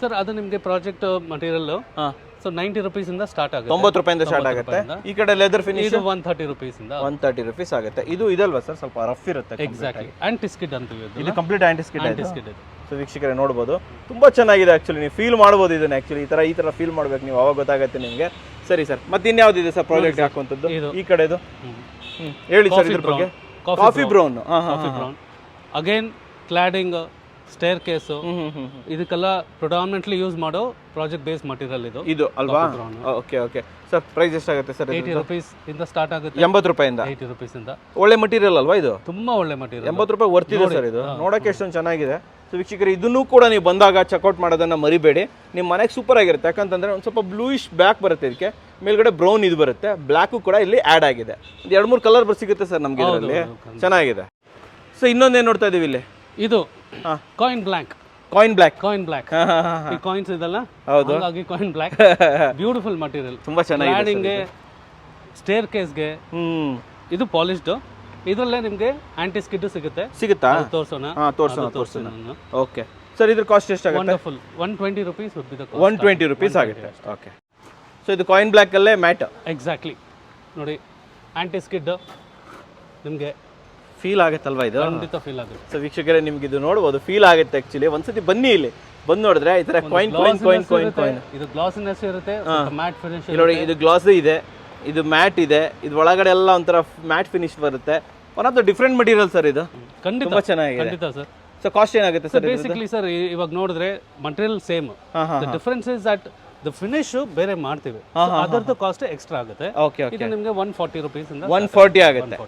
ಸರ್ ಅದು ನಿಮಗೆ ಪ್ರಾಜೆಕ್ಟ್ ಮಟೀರಿಯಲ್ ಹಾಂ, ಸೊ 90 rupees ಸ್ಟಾರ್ಟ್ ಆಗುತ್ತೆ. 90 ರೂಪಾಯಿಂದ ಸ್ಟಾರ್ಟ್ ಆಗುತ್ತೆ. ಈ ಕಡೆ ಲೆದರ್ ಫಿನಿಶ್ ಇದು 130 rupees 130 ರೂಪೀಸ್ ಆಗುತ್ತೆ. ಇದು ಇದಲ್ವಾ ಸರ್, ಸ್ವಲ್ಪ ರಫ್ ಇರುತ್ತೆ. ಎಕ್ಸಾಕ್ಟ್ಲಿ ಆಂಟಿ ಸ್ಕಿಡ್ ಅಂತೀವಿ ಇದು complete aunty skid. Skid. So ವೀಕ್ಷಕರೇ ನೋಡ್ಬೋದು, ತುಂಬಾ ಚೆನ್ನಾಗಿದೆ ಆಕ್ಚುಲಿ. ನೀವು ಫೀಲ್ ಮಾಡ್ಬೋದು ಇದನ್ನ. ಆಕ್ಚುಲಿ ಈ ತರ ಫೀಲ್ ಮಾಡ್ಬೇಕು ನೀವು, ಅವಾಗ ಗೊತ್ತಾಗುತ್ತೆ ನಿಮಗೆ. ಸರಿ ಸರ್, ಮತ್ತೆ ಇನ್ಯಾವ್ದಿದೆ ಸರ್ ಪ್ರಾಜೆಕ್ಟ್ ಹಾಕುವಂಥದ್ದು? ಈ ಕಡೆದು ಹೇಳಿ ಸರ್ ಇದ್ರ ಬಗ್ಗೆ. Coffee brown. Coffee brown again cladding, stair case, ಇದಕ್ಕೆಲ್ಲ ಪ್ರೊಡಾಮಿನೆಂಟ್ಲಿ ಯೂಸ್ ಮಾಡೋ ಪ್ರಾಜೆಕ್ಟ್ ಬೇಸ್ ಮಟೀರಿಯಲ್ ಇದು ಅಲ್ವಾ? ಓಕೆ ಸರ್, ಪ್ರೈಸ್ ಎಷ್ಟಾಗುತ್ತೆ ಸರ್? 80 rupees ಇಂದ ಸ್ಟಾರ್ಟ್ ಆಗುತ್ತೆ. 80 ರೂಪಾಯಿಂದ 80 rupees ಇಂದ. ಒಳ್ಳೆ ಮಟೀರಿಯಲ್ ಅಲ್ವಾ ಇದು? ತುಂಬಾ ಒಳ್ಳೆ ಮಟೀರಿಯಲ್. 80 ರೂಪಾಯಿ ವರ್ತಿದೆ ಸರ್ ಇದು. ನೋಡಕ್ಕೆ ಎಷ್ಟೊಂದು ಚೆನ್ನಾಗಿದೆ. ಸೊ ವೀಕ್ಷಕರು ಇದನ್ನು ಕೂಡ ನೀವು ಬಂದಾಗ ಚೆಕ್ಔಟ್ ಮಾಡೋದನ್ನ ಮರಿಬೇಡಿ. ನಿಮ್ಮ ಮನೆಗೆ ಸೂಪರ್ ಆಗಿರುತ್ತೆ. ಯಾಕಂತಂದ್ರೆ ಒಂದು ಸ್ವಲ್ಪ ಬ್ಲೂಯಿಶ್ ಬ್ಯಾಕ್ ಬರುತ್ತೆ, ಇದಕ್ಕೆ ಮೇಲ್ಗಡೆ ಬ್ರೌನ್ ಇದು ಬರುತ್ತೆ, ಬ್ಲ್ಯಾಕು ಕೂಡ ಇಲ್ಲಿ ಆ್ಯಡ್ ಆಗಿದೆ. ಒಂದು 2-3 ಕಲರ್ ಸಿಗುತ್ತೆ ಸರ್ ನಮಗೆ ಇದರಲ್ಲಿ. ಚೆನ್ನಾಗಿದೆ. ಸೊ ಇನ್ನೊಂದೇನು ನೋಡ್ತಾ ಇದೀವಿ ಇಲ್ಲಿ? ಇದು ಕಾಯಿನ್ ಬ್ಲ್ಯಾಕ್. Coin black. ಈ ಕಾಯಿನ್ಸ್ ಇದೆಲ್ಲ, ಹೌದು, ಹಾಗಾಗಿ ಕಾಯಿನ್ ಬ್ಲ್ಯಾಕ್. ಬ್ಯೂಟಿಫುಲ್ ಮಟೀರಿಯಲ್, ತುಂಬಾ ಚೆನ್ನಾಗಿದೆ. ಸ್ಟೇರ್ ಕೇಸ್ಗೆ ಇದು ಪಾಲಿಶ್ಡ್. ಇದರಲ್ಲೇ ನಿಮಗೆ ಆಂಟಿ ಸ್ಕಿಡ್ ಸಿಗುತ್ತಾ? ತೋರ್ಸೋಣ. ಓಕೆ ಸರ್, ಇದ್ರ ಕಾಸ್ಟ್ ಎಷ್ಟಾಗುತ್ತೆ? Wonderful. 120 rupees would be the cost. 120 rupees ಆಗುತ್ತೆ. ಓಕೆ. ಸೊ ಇದು ಕಾಯಿನ್ ಬ್ಲ್ಯಾಕ್ ಅಲ್ಲೇ ಮ್ಯಾಟ್. ಎಕ್ಸಾಕ್ಟ್ಲಿ ನೋಡಿ, ಆಂಟಿ ಸ್ಕಿಡ್ ನಿಮಗೆ ಫೀಲ್ ಆಗುತ್ತಲ್ವಾ ಇದು? ಖಂಡಿತ ಫೀಲ್ ಆಗುತ್ತೆ. ಸೊ ವೀಕ್ಷಕರೇ ನಿಮ್ಗೆ ಇದು ನೋಡ್ಬೋದು, ಫೀಲ್ ಆಗುತ್ತೆ ಆಕ್ಚುಲಿ. ಒಂದ್ಸತಿ ಬನ್ನಿ ಇಲ್ಲಿ ಬಂದು ನೋಡಿದ್ರೆ ಈ ತರ ಕಾಯಿನ್. ಇದು ಗ್ಲಾಸಿನೆಸ್ ಇರುತ್ತೆ, ಮ್ಯಾಟ್ ಫಿನಿಶ್ ನೋಡಿ. ಇದು ಗ್ಲಾಸ್ ಇದೆ, ಇದು ಮ್ಯಾಟ್ ಇದೆ, ಇದು ಒಳಗಡೆ ಎಲ್ಲ ಒಂಥರ ಮ್ಯಾಟ್ ಫಿನಿಶ್ ಬರುತ್ತೆ. One of the different material sir ಇದು. ಖಂಡಿತ ಚೆನ್ನಾಗಿದೆ. ಖಂಡಿತ ಸರ್. ಸೊ ಕಾಸ್ಟ್ ಏನಾಗುತ್ತೆ ಸರ್? ಬೇಸಿಕಲಿ ಸರ್ ಇವಾಗ ನೋಡಿದ್ರೆ material same, the difference is that the finish ಬೇರೆ ಮಾಡ್ತೀವಿ, ಅದರದ್ದು ಕಾಸ್ಟ್ ಎಕ್ಸ್ಟ್ರಾ ಆಗುತ್ತೆ. ಇದು ನಿಮಗೆ 140 rupees ಇಂದ 140 ಆಗುತ್ತೆ.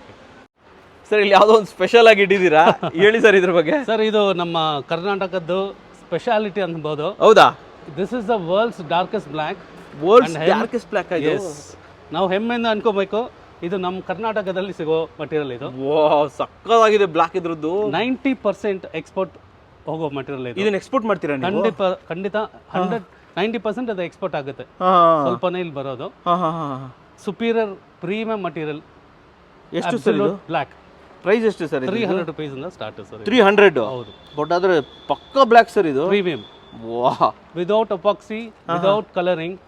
ಸರ್ ಇಲ್ಲಿ ಯಾವುದೋ ಒಂದು ಸ್ಪೆಷಲ್ ಆಗಿ ಇಟ್ಟಿದ್ದೀರಾ, ಹೇಳಿ ಸರ್ ಇದ್ರ ಬಗ್ಗೆ. ಸರ್ ಇದು ನಮ್ಮ ಕರ್ನಾಟಕದ್ದು ಸ್ಪೆಷಾಲಿಟಿ ಅನ್ಬೋದು. ಹೌದಾ? This is the world's darkest black. Darkest black. ನಾವು ಹೆಮ್ಮೆಯಿಂದ ಅನ್ಕೋಬೇಕು, ಇದು ನಮ್ಮ ಕರ್ನಾಟಕದಲ್ಲಿ ಸಿಗೋ ಮಟೀರಿಯಲ್. ಇದು ಸಕ್ಕತ್ತಾಗಿದೆ ಬ್ಲ್ಯಾಕ್. ಇದ್ರದ್ದು 90% ಎಕ್ಸ್ಪೋರ್ಟ್ ಹೋಗೋ ಮಟೀರಿಯಲ್. ಇದನ್ನ ಎಕ್ಸ್ಪೋರ್ಟ್ ಮಾಡ್ತೀರಾ? ಖಂಡಿತ 90% ಅದು ಎಕ್ಸ್ಪೋರ್ಟ್ ಆಗುತ್ತೆ, ಸ್ವಲ್ಪನೇ ಇಲ್ಲಿ ಬರೋದು. Superior premium material. ಎಷ್ಟು ಸರ್ ಇದು? ಬ್ಲ್ಯಾಕ್. ಪ್ರೈಸ್ ಎಷ್ಟು ಸರ್? 300 rupees ಇಂದ ಸ್ಟಾರ್ಟ್ ಸರ್. 300? ಹೌದು. ಬಟ್ ಆದ್ರೆ ಪಕ್ಕಾ ಬ್ಲ್ಯಾಕ್ ಸರ್ ಇದು. Premium, without epoxy, without colouring,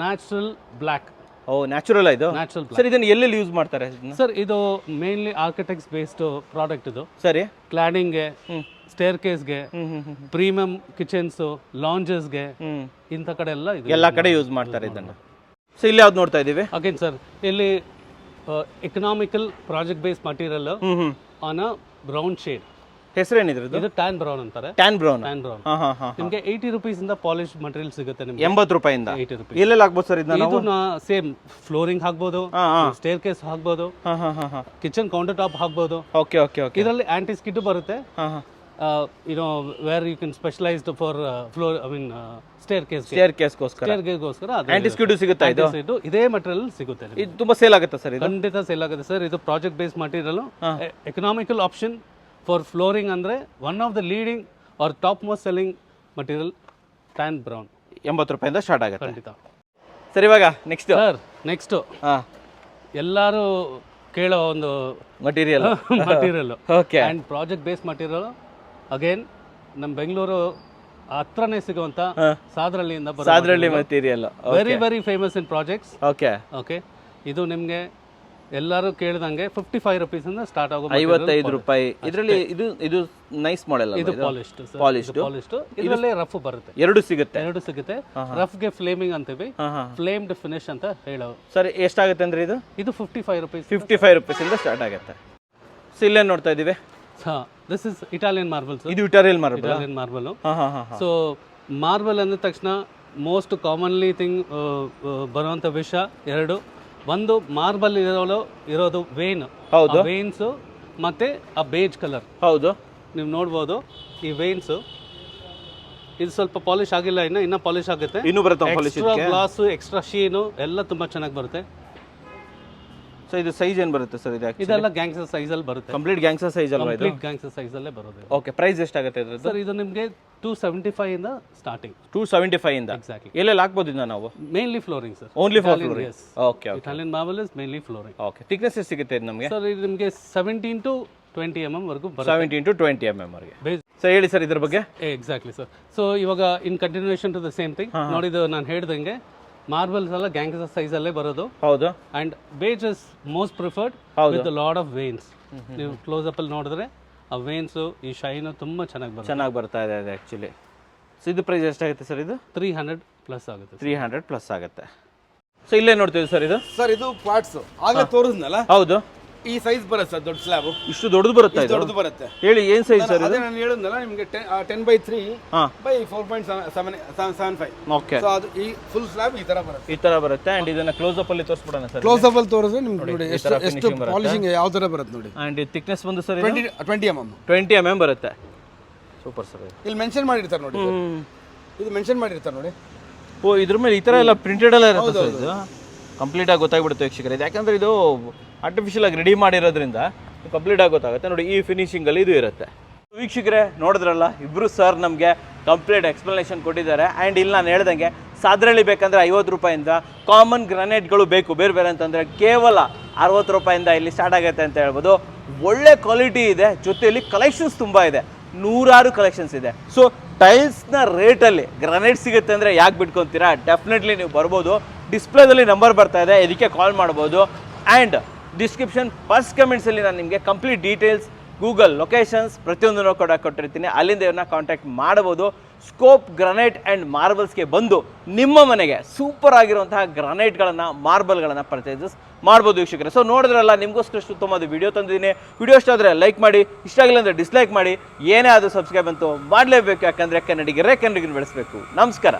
natural black. Oh, natural ಇದು? Natural black. ಸರ್ ಇದನ್ನ ಎಲ್ಲೆಲ್ಲಿ ಯೂಸ್ ಮಾಡ್ತಾರೆ ಸರ್? ಇದು ಮೇನ್ಲಿ ಆರ್ಕಿಟೆಕ್ಟ್ಸ್ ಬೇಸ್ಡ್ ಪ್ರಾಡಕ್ಟ್ ಇದು. ಸರಿ. ಕ್ಲಾಡಿಂಗ್ಗೆ, ಸ್ಟೇರ್ ಕೇಸ್ಗೆ, ಪ್ರೀಮಿಯಂ ಕಿಚನ್ಸ್, ಲಾಂಜಸ್ಗೆ, ಇಂಥ ಕಡೆ ಎಲ್ಲ ಕಡೆ ಯೂಸ್ ಮಾಡ್ತಾರೆ ಇದನ್ನ. ಸೊ ಇಲ್ಲಿ ಯಾವ್ದು ನೋಡ್ತಾ ಇದೀವಿ? ಅಗೇನ್ ಸರ್, ಇಲ್ಲಿ economical project based material on a brown shade. ಹೆಸರೇನಿದ್ರು? ಇದು ಟ್ಯಾನ್ ಬ್ರೌನ್ ಅಂತಾರೆ. Tan brown. ನಿಮಗೆ 80 rupees ಇಂದ ಪಾಲಿಶ್ ಮಟೀರಿಯಲ್ ಸಿಗುತ್ತೆ ನಿಮಗೆ. 80 ರೂಪಾಯಿಂದ 80 rupees. ಎಲ್ಲೆಲ್ಲಿ ಹಾಕ್ಬೋದು ಸರ್ ಇದನ್ನ? ಇದನ್ನ ಸೇಮ್ ಫ್ಲೋರಿಂಗ್ ಹಾಕ್ಬೋದು, ಸ್ಟೇರ್ ಕೇಸ್ ಹಾಕ್ಬೋದು, ಕಿಚನ್ ಕೌಂಟರ್ ಟಾಪ್ ಹಾಕ್ಬೋದು. Okay okay okay. ಇದರಲ್ಲಿ ಆಂಟಿ ಸ್ಕಿಡ್ ಬರುತ್ತೆ. Where you can specialised for floor, I mean stair ಕೇಸ್ಗೋಸ್ಕರ ಆಂಟಿ ಸ್ಕಿಡ್ ಸಿಗುತ್ತಾ? ಇದು ಇದೇ ಮಟೀರಿಯಲ್ ಸಿಗುತ್ತೆ. ಇದು ತುಂಬಾ ಸೇಲ್ ಆಗುತ್ತೆ ಸರ್? ಇದು ಖಂಡಿತ ಸೇಲ್ ಆಗುತ್ತೆ ಸರ್. ಇದು project based material, economical option for flooring. ಅಂದ್ರೆ one of the leading or top most selling material tan brown. 80 ರೂಪಾಯಿಂದ ಸ್ಟಾರ್ಟ್ ಆಗುತ್ತೆ. ಖಂಡಿತ ಸರ್. ಇವಾಗ ನೆಕ್ಸ್ಟ್ ಎಲ್ಲರೂ ಕೇಳೋ ಒಂದು material okay. And project based material again ನಮ್ಮ ಬೆಂಗಳೂರು ಹತ್ರನೇ ಸಿಗುವಂತ Sadarahalli material. Very famous in projects. Okay. ಇದು ನಿಮಗೆ ಎಲ್ಲರೂ ಕೇಳಿದಂಗೆ 55 rupees ಇಂದ ಸ್ಟಾರ್ಟ್ ಆಗೋ 55 ರೂಪಾಯಿ. ಇದರಲ್ಲಿ ಇದು ನೈಸ್ ಮಾಡೆಲ್. ಇದು ಪಾಲಿಶ್ಡ್. ಇದರಲ್ಲಿ ರಫ್ ಬರುತ್ತೆ. ಎರಡು ಸಿಗುತ್ತೆ. ರಫ್ ಗೆ ಫ್ಲೇಮಿಂಗ್ ಅಂತೀವಿ, ಫ್ಲೇಮ್ಡ್ ಫಿನಿಶ್ ಅಂತ ಹೇಳೋ. ಸರ್ ಎಷ್ಟಾಗುತ್ತೆ ಅಂದ್ರೆ ಇದು 55 rupees. 55 ರೂಪೀಸ್ ಇಂದ ಸ್ಟಾರ್ಟ್ ಆಗುತ್ತೆ. ಸೊ ಇಲ್ಲೇ ನೋಡ್ತಾ ಇದೀವಿ. This is Italian marble. ಇದು ಇಟಾಲಿಯನ್ ಮಾರ್ಬಲ್. ಸೊ ಮಾರ್ಬಲ್ ಅಂದ ತಕ್ಷಣ ಮೋಸ್ಟ್ ಕಾಮನ್ಲಿ ಬರುವಂತ ವಿಷಯ ಎರಡು. ಒಂದು, ಮಾರ್ಬಲ್ ಇರೋದು ವೇನ್, ವೇನ್ಸ್ ಮತ್ತೆ ಆ ಬೇಜ್ ಕಲರ್. ಹೌದು, ನೀವು ನೋಡ್ಬೋದು ಈ ವೇನ್ಸ್. ಇದು ಸ್ವಲ್ಪ ಪಾಲಿಶ್ ಆಗಿಲ್ಲ, ಇನ್ನ ಪಾಲಿಶ್ ಆಗುತ್ತೆ. ಇನ್ನು ಬರುತ್ತೆ ಎಕ್ಸ್ಟ್ರಾ ಗ್ಲಾಸ್, ಎಕ್ಸ್ಟ್ರಾ ಶೀನು ಎಲ್ಲ ತುಂಬಾ ಚೆನ್ನಾಗಿ ಬರುತ್ತೆ. ಸೊ ಇದು ಸೈಜ್ ಏನು ಬರುತ್ತೆ ಸರ್? ಇದೆಲ್ಲ ಗ್ಯಾಂಗ್ಸ್ಟರ್ ಸೈಜ್ ಅಲ್ಲಿ ಬರುತ್ತೆ. ಕಂಪ್ಲೀಟ್ ಗ್ಯಾಂಗ್ಸ್ಟರ್ ಸೈಜ್ ಅಲ್ವಾ? ಕಂಪ್ಲೀಟ್ ಗ್ಯಾಂಗ್ಸ್ಟರ್ ಸೈಜ್ ಅಲ್ಲೇ ಬರುತ್ತೆ. ಓಕೆ. ಪ್ರೈಸ್ ಎಷ್ಟಾಗುತ್ತೆ ಇದ್ರದ್ದು ಸರ್? ಇದು ನಿಮಗೆ 275 ಇಂದ ಸ್ಟಾರ್ಟಿಂಗ್. 275 ಇಂದ ಎಕ್ಸಾಕ್ಟ್ಲಿ. ಎಲ್ಲೆಲ್ಲಿ ಹಾಕ್ಬೋದು ಇದನ್ನ ನಾವು? Mainly flooring sir. Only for flooring. Yes. Okay okay Italian marble is mainly flooring. Okay. Thickness ಎಷ್ಟು ಸಿಗುತ್ತೆ ಇದು ನಮಗೆ? ಸರ್ ಇದು ನಿಮಗೆ 17 to 20 mm ವರೆಗೂ ಬರುತ್ತೆ. 17 to 20 mm ವರೆಗೆ. ಬೇಸ್ ಸರ್ ಹೇಳಿ ಸರ್ ಇದ್ರ ಬಗ್ಗೆ. Exactly sir. ಸೊ ಇವಾಗ in continuation to the same thing, ನೋಡಿದ್ದು ನಾನು ಹೇಳ್ದಂಗೆ ಮಾರ್ಬಲ್ಸ್ ಎಲ್ಲ ಗ್ಯಾಂಗ್ ಸೈಜ್ ಅಲ್ಲೇ ಬರೋದು. ಹೌದು. And beige is most preferred with lot of veins. ನೀವು ಕ್ಲೋಸ್ ಅಪ್ ಅಲ್ಲಿ ನೋಡಿದ್ರೆ ಆ ವೇನ್ಸ್ ಈ ಶೈನ್ ತುಂಬಾ ಚೆನ್ನಾಗಿ ಬರ್ತಾ ಇದೆ ಅದು ಆಕ್ಚುಲಿ. ಸೊ ಇದು ಪ್ರೈಸ್ ಎಷ್ಟಾಗುತ್ತೆ ಸರ್? ಇದು 300 ಪ್ಲಸ್ ಆಗುತ್ತೆ. 300 ಪ್ಲಸ್ ಆಗುತ್ತೆ. ಸೊ ಇಲ್ಲೇ ನೋಡ್ತೀವಿ ಸರ್ ಇದು. ಸರ್ ಇದು ಪಾರ್ಟ್ಸ್ ಆಗಲೇ ತೋರಿಸ್ನಲ್ಲ. ಹೌದು. ಈ ಸೈಜ್ ಬರುತ್ತೆ ಸರ್, ದೊಡ್ಡ ಸ್ಲ್ಯಾಬ್. ಇಷ್ಟು ದೊಡ್ಡದು ಬರುತ್ತೆ ಇದು? ದೊಡ್ಡದು ಬರುತ್ತೆ. ಹೇಳಿ ಏನ್ ಸೈಜ್ ಸರ್ ಇದು? ಅದೇ ನಾನು ಹೇಳಿದ್ನಲ್ಲ ನಿಮಗೆ 10/3 by 4.75. ಓಕೆ. ಸೊ ಅದು ಈ ಫುಲ್ ಸ್ಲ್ಯಾಬ್ ಈ ತರ ಬರುತ್ತೆ. ಈ ತರ ಬರುತ್ತೆ. ಅಂಡ್ ಇದನ್ನ ಕ್ಲೋಸ್ ಅಪ್ ಅಲ್ಲಿ ತೋರಿಸ್ಬಿಡೋಣ ಸರ್. ಕ್ಲೋಸ್ ಅಪ್ ಅಲ್ಲಿ ತೋರಿಸಿದ್ರೆ ನಿಮ್ಗೆ ನೋಡಿ ಎಷ್ಟು ಪಾಲಿಶಿಂಗ್ ಯಾವ ತರ ಬರುತ್ತೆ ನೋಡಿ. ಅಂಡ್ ಥಿಕ್ನೆಸ್ ಬಂದು ಸರ್ 20 mm. 20 mm ಬರುತ್ತೆ. Super sir. ಇಲ್ಲಿ ಮೆನ್ಷನ್ ಮಾಡಿರ್ತಾರೆ ನೋಡಿ. ಇದು ಮೆನ್ಷನ್ ಮಾಡಿರ್ತಾರೆ ನೋಡಿ. ಓ ಇದ್ರ ಮೇಲೆ ಈ ತರ ಎಲ್ಲ ಪ್ರಿಂಟೆಡ್ ಎಲ್ಲ ಇರುತ್ತೆ ಸರ್. ಇದು ಕಂಪ್ಲೀಟ್ ಆಗಿ ಗೊತ್ತಾಗ್ಬಿಡುತ್ತೆ ವೀಕ್ಷಕರೇ. ಇದು ಯಾಕಂದ್ರೆ ಇದು ಆರ್ಟಿಫಿಷಿಯಲ್ ಆಗಿ ರೆಡಿ ಮಾಡಿರೋದ್ರಿಂದ ಕಂಪ್ಲೀಟ್ ಆಗಿ ಗೊತ್ತಾಗುತ್ತೆ ನೋಡಿ. ಈ ಫಿನಿಶಿಂಗ್ ಅಲ್ಲಿ ಇದು ಇರುತ್ತೆ. ವೀಕ್ಷಕರೇ ನೋಡಿದ್ರಲ್ಲ, ಇಬ್ರು ಸರ್ ನಮಗೆ ಕಂಪ್ಲೀಟ್ ಎಕ್ಸ್ಪ್ಲನೇಷನ್ ಕೊಟ್ಟಿದ್ದಾರೆ. ಆ್ಯಂಡ್ ಇಲ್ಲಿ ನಾನು ಹೇಳ್ದಂಗೆ ಸಾದ್ರಳ್ಳಿ ಬೇಕಂದ್ರೆ 50 ರೂಪಾಯಿಂದ, ಕಾಮನ್ ಗ್ರಾನೈಟ್ಗಳು ಬೇಕು ಬೇರೆ ಬೇರೆ ಅಂತಂದರೆ ಕೇವಲ 60 ರೂಪಾಯಿಂದ ಇಲ್ಲಿ ಸ್ಟಾರ್ಟ್ ಆಗುತ್ತೆ ಅಂತ ಹೇಳ್ಬೋದು. ಒಳ್ಳೆ ಕ್ವಾಲಿಟಿ ಇದೆ, ಜೊತೆಯಲ್ಲಿ ಕಲೆಕ್ಷನ್ಸ್ ತುಂಬ ಇದೆ, ನೂರಾರು ಕಲೆಕ್ಷನ್ಸ್ ಇದೆ. ಸೊ ಟೈಲ್ಸ್ನ ರೇಟಲ್ಲಿ ಗ್ರಾನೈಟ್ ಸಿಗುತ್ತೆ ಅಂದರೆ ಯಾಕೆ ಬಿಟ್ಕೊತೀರಾ? ಡೆಫಿನೆಟ್ಲಿ ನೀವು ಬರ್ಬೋದು. ಡಿಸ್ಪ್ಲೇದಲ್ಲಿ ನಂಬರ್ ಬರ್ತಾ ಇದೆ, ಇದಕ್ಕೆ ಕಾಲ್ ಮಾಡ್ಬೋದು. ಆ್ಯಂಡ್ ಡಿಸ್ಕ್ರಿಪ್ಷನ್ ಫಸ್ಟ್ ಕಮೆಂಟ್ಸಲ್ಲಿ ನಾನು ನಿಮಗೆ ಕಂಪ್ಲೀಟ್ ಡೀಟೇಲ್ಸ್, ಗೂಗಲ್ ಲೊಕೇಶನ್ಸ್ ಪ್ರತಿಯೊಂದನ್ನು ಕೂಡ ಕೊಟ್ಟಿರ್ತೀನಿ. ಅಲ್ಲಿಂದ ಇವನ್ನ ಕಾಂಟ್ಯಾಕ್ಟ್ ಮಾಡ್ಬೋದು. ಸ್ಕೋಪ್ ಗ್ರಾನೈಟ್ ಆ್ಯಂಡ್ ಮಾರ್ಬಲ್ಸ್ಗೆ ಬಂದು ನಿಮ್ಮ ಮನೆಗೆ ಸೂಪರ್ ಆಗಿರುವಂತಹ ಗ್ರಾನೈಟ್ಗಳನ್ನು, ಮಾರ್ಬಲ್ಗಳನ್ನು ಪರ್ಚೇಸಸ್ ಮಾಡ್ಬೋದು ವೀಕ್ಷಕರೇ. ಸೊ ನೋಡಿದ್ರಲ್ಲ, ನಿಮಗೋಸ್ಕರ ಉತ್ತಮವಾದ ವಿಡಿಯೋ ತಂದಿದ್ದೀನಿ. ವಿಡಿಯೋ ಇಷ್ಟ ಆದರೆ ಲೈಕ್ ಮಾಡಿ, ಇಷ್ಟ ಆಗಿಲ್ಲ ಅಂದರೆ ಡಿಸ್ಲೈಕ್ ಮಾಡಿ. ಏನೇ ಆದರೂ ಸಬ್ಸ್ಕ್ರೈಬ್ ಅಂತೂ ಮಾಡಲೇಬೇಕು, ಯಾಕಂದರೆ ಕನ್ನಡಿಗರೇ ಕನ್ನಡಿಗರನ್ನು ಬೆಳೆಸಬೇಕು. ನಮಸ್ಕಾರ.